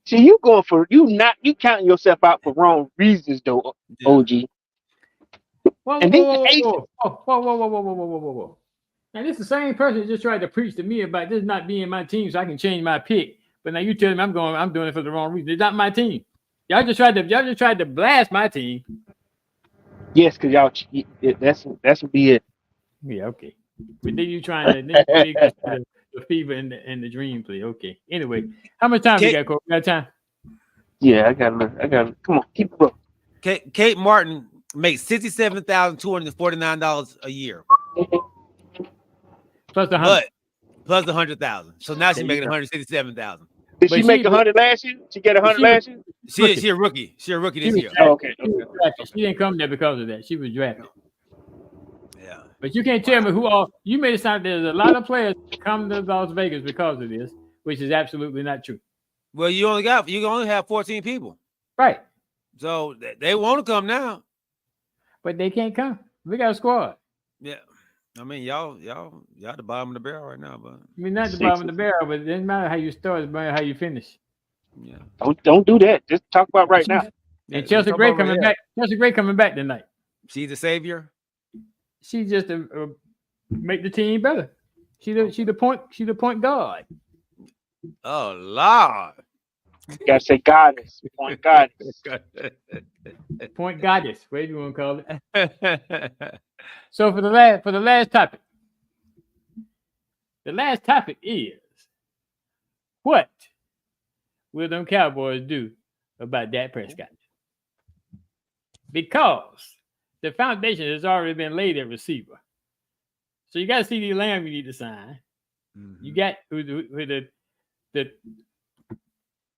See, you going for you counting yourself out for wrong reasons though, OG. Whoa. And it's the same person that just tried to preach to me about this not being my team, so I can change my pick. But now you telling me I'm doing it for the wrong reason. It's not my team. Y'all just tried to blast my team. Yes, because y'all that's would be it. Yeah, okay. But then you trying to the fever and the dream play. Okay. Anyway, how much time we got, Cole? We got time? Yeah, I got come on, keep it up. Kate Martin makes $67,249 a year. Plus the 100. Plus the 100,000. So now she's making 167,000. Did she make 100 last year? She get 100 last year? She a rookie. She a rookie this year. Oh, okay. She didn't come there because of that. She was drafted. Yeah. But you can't tell me who all you made it sound there's a lot of players come to Las Vegas because of this, which is absolutely not true. Well, you only have 14 people. Right. So they want to come now. But they can't come. We got a squad. Yeah. I mean, y'all the bottom of the barrel right now, but I mean, not the bottom of the barrel, but it doesn't matter how you start, it's matter how you finish. Yeah. Don't do that. Just talk about right now. And Chelsea Gray coming back. Chelsea Gray coming back tonight. She's the savior. She's just make the team better. She the point guard. Oh Lord. You gotta say goddess. Point goddess. Point goddess. What do you want to call it? So for the last topic. The last topic is what will them Cowboys do about Dak Prescott? Because the foundation has already been laid at receiver. So you got CD Lamb you need to sign. Mm-hmm. You got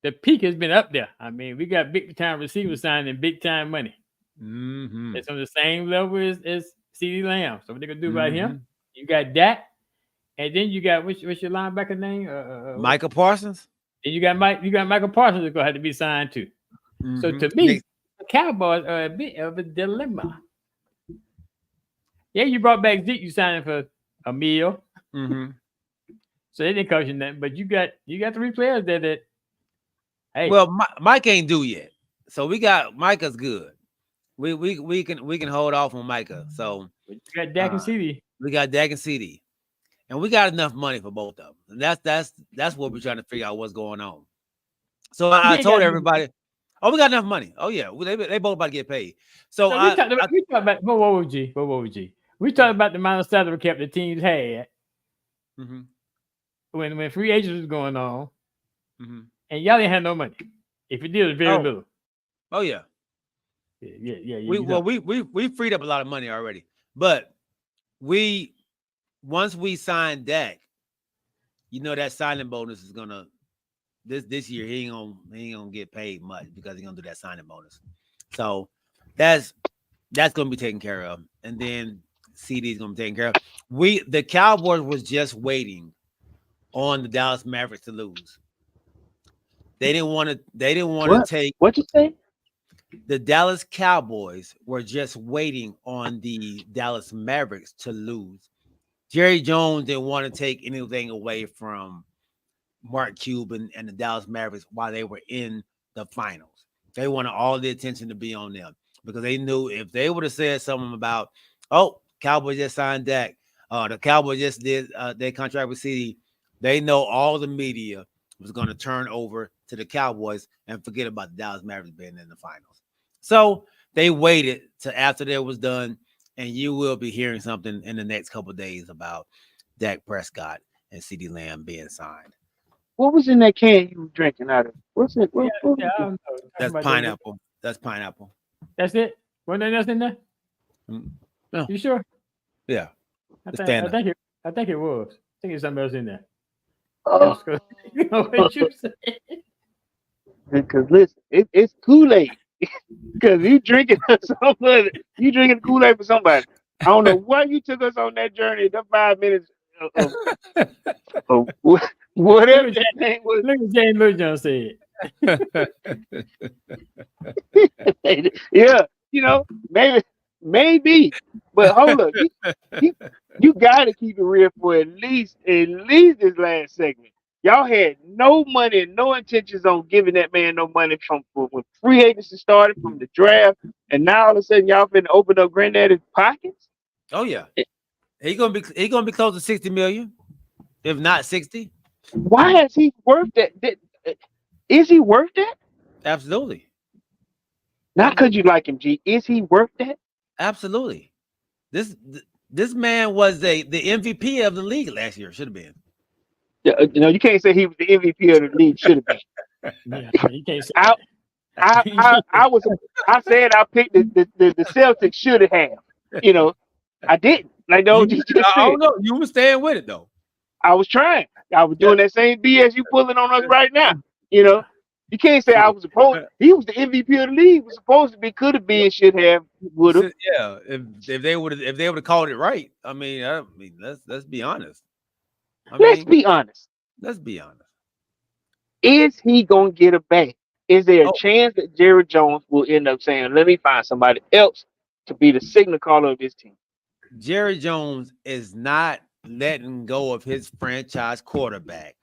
the peak has been up there. I mean, we got big time receivers signing big time money. Mm-hmm. It's on the same level as CD Lamb. So what they're gonna do about him? You got Dak, and then you got what's your linebacker name? Micah Parsons. And you got Michael Parsons that's gonna have to be signed too. Mm-hmm. So to me, the Cowboys are a bit of a dilemma. Yeah, you brought back Zeke, you signed for a meal. Mm-hmm. So they didn't cost you nothing, but you got 3 players there that. Hey, well, Mike ain't due yet, so we got Micah's good. We can hold off on Micah. So we got Dak and CD. We got Dak and CD, and we got enough money for both of them. And that's what we're trying to figure out what's going on. So I told everybody, we got enough money. Oh yeah, they both about to get paid. So we talked about whoa, G. We talked about the amount of salary cap the teams had when free agents was going on, and y'all didn't have no money. If you did, it was very little. Oh yeah. Yeah. We freed up a lot of money already, but once we signed Dak, that signing bonus is gonna this year he ain't gonna get paid much because he's gonna do that signing bonus. So that's gonna be taken care of, and then CD is gonna be taken care of. The Cowboys was just waiting on the Dallas Mavericks to lose. They didn't want to take. What'd you say? The Dallas Cowboys were just waiting on the Dallas Mavericks to lose. Jerry Jones didn't want to take anything away from Mark Cuban and the Dallas Mavericks while they were in the finals. They wanted all the attention to be on them because they knew if they would have said something about, Cowboys just signed Dak, the Cowboys just did their contract with CD, they know all the media was going to turn over to the Cowboys and forget about the Dallas Mavericks being in the finals. So they waited to after that was done, and you will be hearing something in the next couple of days about Dak Prescott and CeeDee Lamb being signed. What was in that can you were drinking out of? What's it? What I was don't it? know. That's pineapple. That's pineapple. That's it. Wasn't there nothing in there? No. You sure? Yeah. I It's think Fanta. I think it was. I think it's something else in there. Oh, You know what you said? because listen, it's Kool-Aid. Because you drinking somebody, you drinking Kool-Aid for somebody. I don't know why you took us on that journey. The 5 minutes of whatever Look that thing was. at James Merjon said. Yeah, maybe. But hold up, you got to keep it real for at least this last segment. Y'all had no money and no intentions on giving that man no money from when free agency started from the draft, and now all of a sudden y'all finna open up Granddaddy's pockets. Oh yeah, he gonna be close to 60 million, if not 60. Why is he worth that? Is he worth that? Absolutely. Not because you like him, G. Is he worth that? Absolutely. This man was the MVP of the league last year. Should have been. You can't say he was the MVP of the league. Should have been. Yeah, you can't say I said I picked the Celtics should have. I didn't. Like the OG just said. I don't know. You were staying with it though. I was trying. I was doing that same BS you pulling on us right now. You can't say I was supposed. He was the MVP of the league. Was supposed to be, could have been, should have, would have. Yeah, if they would have called it right. I mean, let's be honest. Let's be honest. Let's be honest. Is he gonna get a bag? Is there a chance that Jerry Jones will end up saying, "Let me find somebody else to be the signal caller of this team"? Jerry Jones is not letting go of his franchise quarterback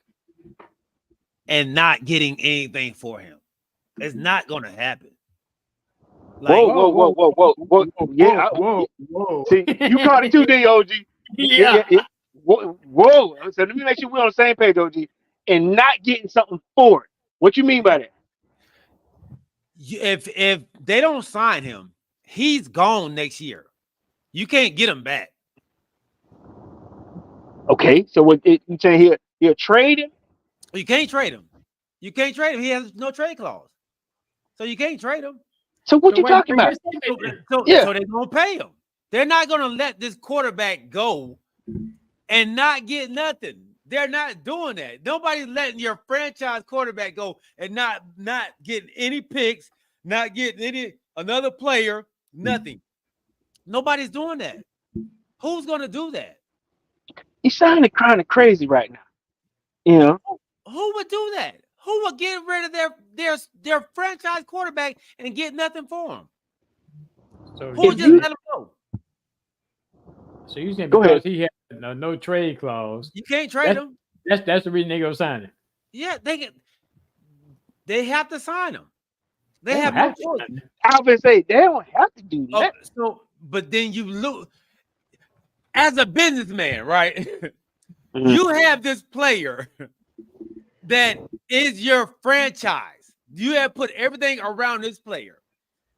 and not getting anything for him. It's not going to happen. Like, whoa. Yeah. Whoa. See, you caught it too, OG. Yeah. Whoa. So let me make sure we're on the same page, OG. And not getting something for it. What you mean by that? If they don't sign him, he's gone next year. You can't get him back. Okay, so what you saying he'll trade him? You can't trade him. You can't trade him. He has no trade clause, so you can't trade him. So what you talking about? So they're gonna pay him. They're not gonna let this quarterback go and not get nothing. They're not doing that. Nobody's letting your franchise quarterback go and not getting any picks, not getting another player, nothing. Nobody's doing that. Who's gonna do that? He's sounding kind of crazy right now. Who would do that? Who would get rid of their franchise quarterback and get nothing for him? So who would just let him go? So you saying because he had no trade clause, you can't trade him? That's the reason they go sign him. Yeah, they have to sign him. They have no choice. I would say they don't have to do that. But then you look as a businessman, right? You have this player that is your franchise. You have put everything around this player.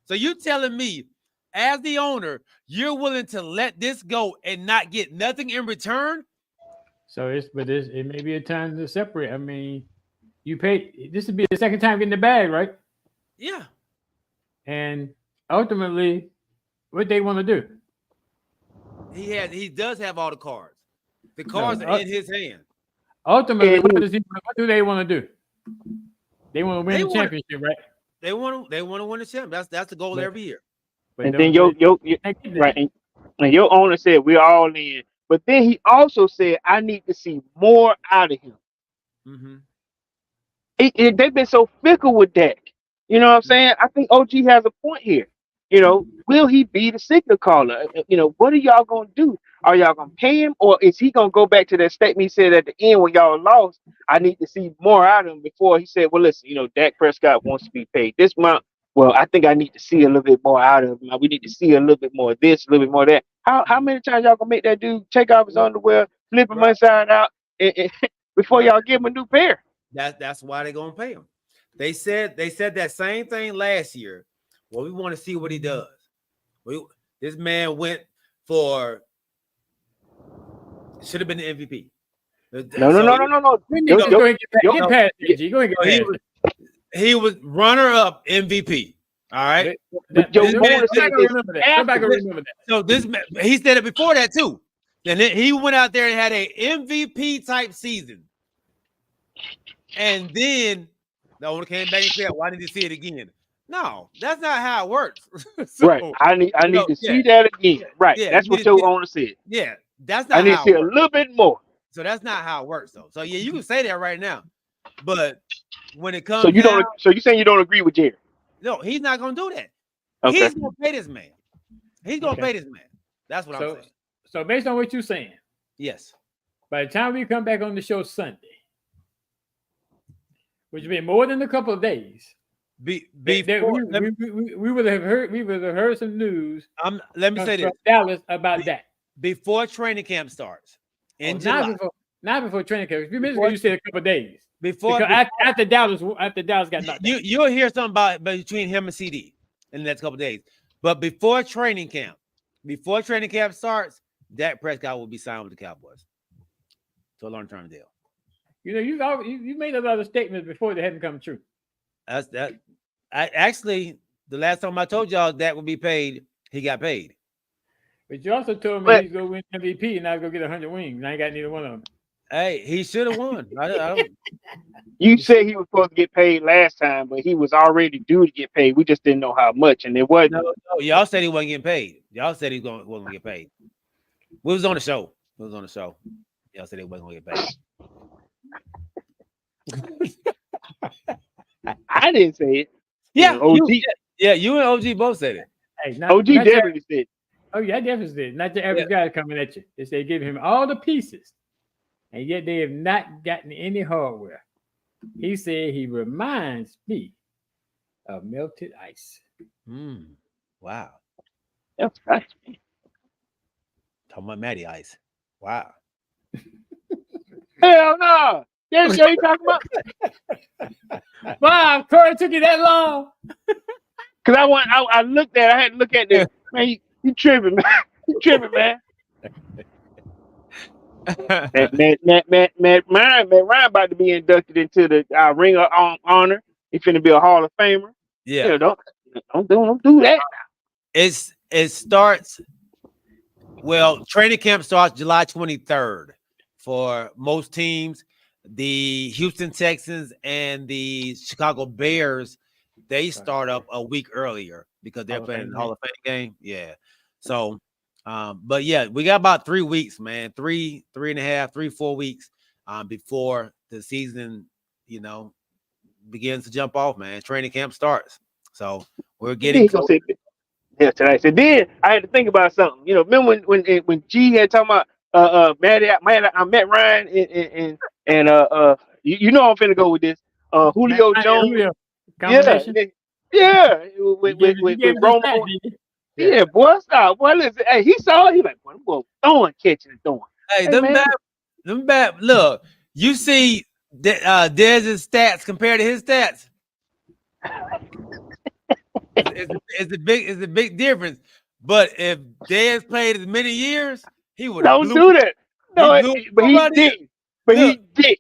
So you telling me, as the owner, you're willing to let this go and not get nothing in return? So it may be a time to separate. I mean, you pay. This would be the second time getting the bag, right? Yeah. And ultimately, what they want to do? He does have all the cards. The cards are in his hand. Ultimately, what do they want to do? They want to win the championship, right? They want to win the championship. That's the goal every year. And then your right, and your owner said we're all in. But then he also said, I need to see more out of him. Mm-hmm. They've been so fickle with Dak. You know what I'm saying? I think OG has a point here. Will he be the signal caller? What are y'all going to do? Are y'all going to pay him? Or is he going to go back to that statement he said at the end when y'all lost? I need to see more out of him before he said, well, listen, Dak Prescott wants to be paid this month. Well, I think I need to see a little bit more out of him. We need to see a little bit more of this, a little bit more of that. How many times y'all going to make that dude take off his underwear, flip him inside out before y'all give him a new pair? That's why they're going to pay him. They said that same thing last year Well, we want to see what he does. This man went for should have been the MVP. No. Get past it, G. Go ahead, get past it. He was runner-up MVP. All right. So this man, he said it before that too. And then he went out there and had a MVP type season. And then the owner came back and said, "Why did you see it again?" No, that's not how it works. So, right. I need to see that again. Right. Yeah, that's what your owner said. Yeah, that's not. I need to see a little bit more. So that's not how it works, though. So yeah, you can say that right now, but when it comes, So you saying you don't agree with Jerry? No, he's not gonna do that. Okay. He's gonna pay this man. He's gonna pay this man. That's what I'm saying. So based on what you're saying, yes. By the time we come back on the show Sunday, which will be more than a couple of days, we would have heard some news. Let me say this, Dallas, about that before training camp starts in July. Not before training camp. You said a couple of days before after Dallas got knocked out. You'll hear something about between him and CD in the next couple of days. But before training camp starts, Dak Prescott will be signed with the Cowboys to a long-term deal. You know, you made a lot of statements before they haven't come true. That's that. Actually, the last time I told y'all that would be paid, he got paid. But you also told me he's going to win MVP and not go get 100 wings. I ain't got neither one of them. Hey, he should have won. You said he was supposed to get paid last time, but he was already due to get paid. We just didn't know how much, and it wasn't. No, y'all said he wasn't getting paid. Y'all said he wasn't going to get paid. We was on the show. Y'all said he wasn't going to get paid. I didn't say it. Yeah, OG. You and OG both said it. Hey, OG definitely said it. Oh, yeah, I definitely did. Not the average guy coming at you. They give him all the pieces, and yet they have not gotten any hardware. He said he reminds me of melted ice. Wow. That's right. Talking about Matty Ice. Wow. Hell no. That's what you talking about. Wow, Corey took you that long. Because I looked at, I had to look at this. Man, you tripping, man. You tripping, man. Matt Ryan about to be inducted into the Ring of Honor. He's finna be a Hall of Famer. Yeah. Don't do that. It starts. Well, training camp starts July 23rd for most teams. The Houston Texans and the Chicago Bears, they start up a week earlier because they're playing in the Hall of Fame game. Yeah. So, but yeah, we got about 3 weeks, man. 4 weeks before the season, begins to jump off, man. Training camp starts. So we're getting close. Yeah, tonight. So then I had to think about something. Remember when G had talking about Matt Ryan and I'm finna go with this. Julio Jones. Yeah. With Romo. Yeah, boy, stop. Boy, listen. Hey, he saw it. He like, boy, I'm going throwing, catching and throwing. Hey, them bad. Look, you see Dez's stats compared to his stats. It's a big difference. But if Dez played as many years, he would have. Don't do that. No, but he did. But he did.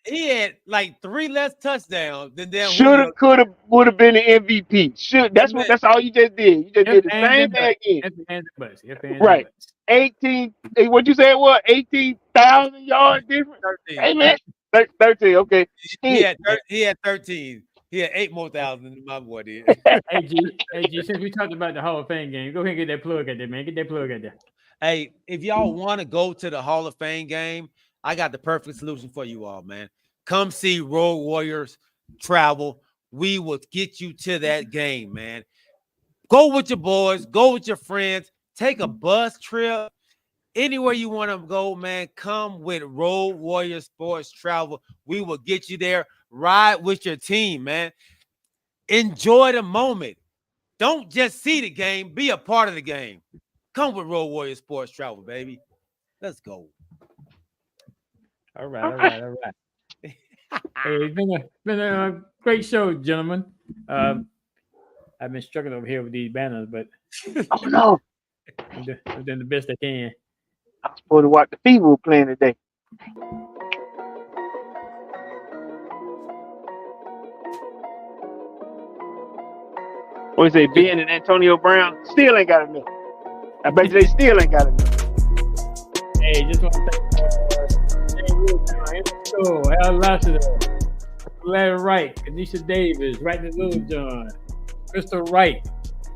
He had like 3 less touchdowns than them. Shoulda, coulda, would have been an MVP. That's all you just did. You just did the same thing again. Right. 18. What you say it was? 18,000 yards difference. 13. Hey man, 13. Okay. He had 13. He had 8 more thousand than my boy did. Hey G, since we talked about the Hall of Fame game, go ahead and get that plug out there, man. Get that plug out there. Hey, if y'all want to go to the Hall of Fame game, I got the perfect solution for you all, man. Come see Road Warriors travel. We will get you to that game, man. Go with your boys. Go with your friends. Take a bus trip. Anywhere you want to go, man, come with Road Warriors Sports Travel. We will get you there. Ride with your team, man. Enjoy the moment. Don't just see the game. Be a part of the game. Come with Road Warriors Sports Travel, baby. Let's go. All right. Hey, it's been a great show, gentlemen. I I've been struggling over here with these banners, but Oh no, I'm doing the best I can. I was supposed to watch the Fever playing today. What is it, Ben and Antonio Brown still ain't got enough. I bet you they still ain't got enough. Hey, just want to thank Al Lassiter, Larry Wright, Kanisha Davis, Right in the Little John, Crystal Wright.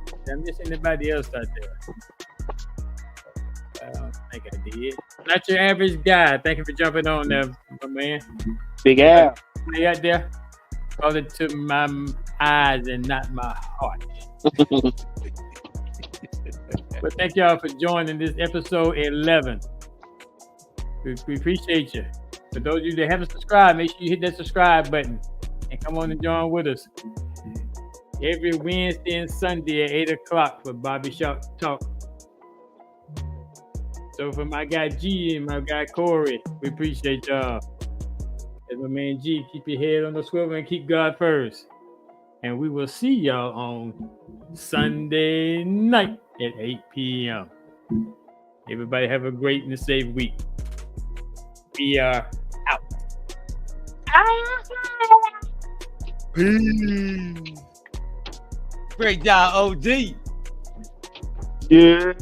Did I miss anybody else out there? I don't think I did. Not your average guy. Thank you for jumping on there, my man. Big Al. Stay out there. Call it to my eyes and not my heart. But thank y'all for joining this episode 11. We appreciate you. For those of you that haven't subscribed, make sure you hit that subscribe button and come on and join with us every Wednesday and Sunday at 8 o'clock for Bobby Shop Talk. So for my guy G and my guy Corey, we appreciate y'all. And my man G, keep your head on the swivel and keep God first. And we will see y'all on Sunday night at 8 p.m. Everybody have a great and safe week. We are out. Peace. Great job, OG. Yeah.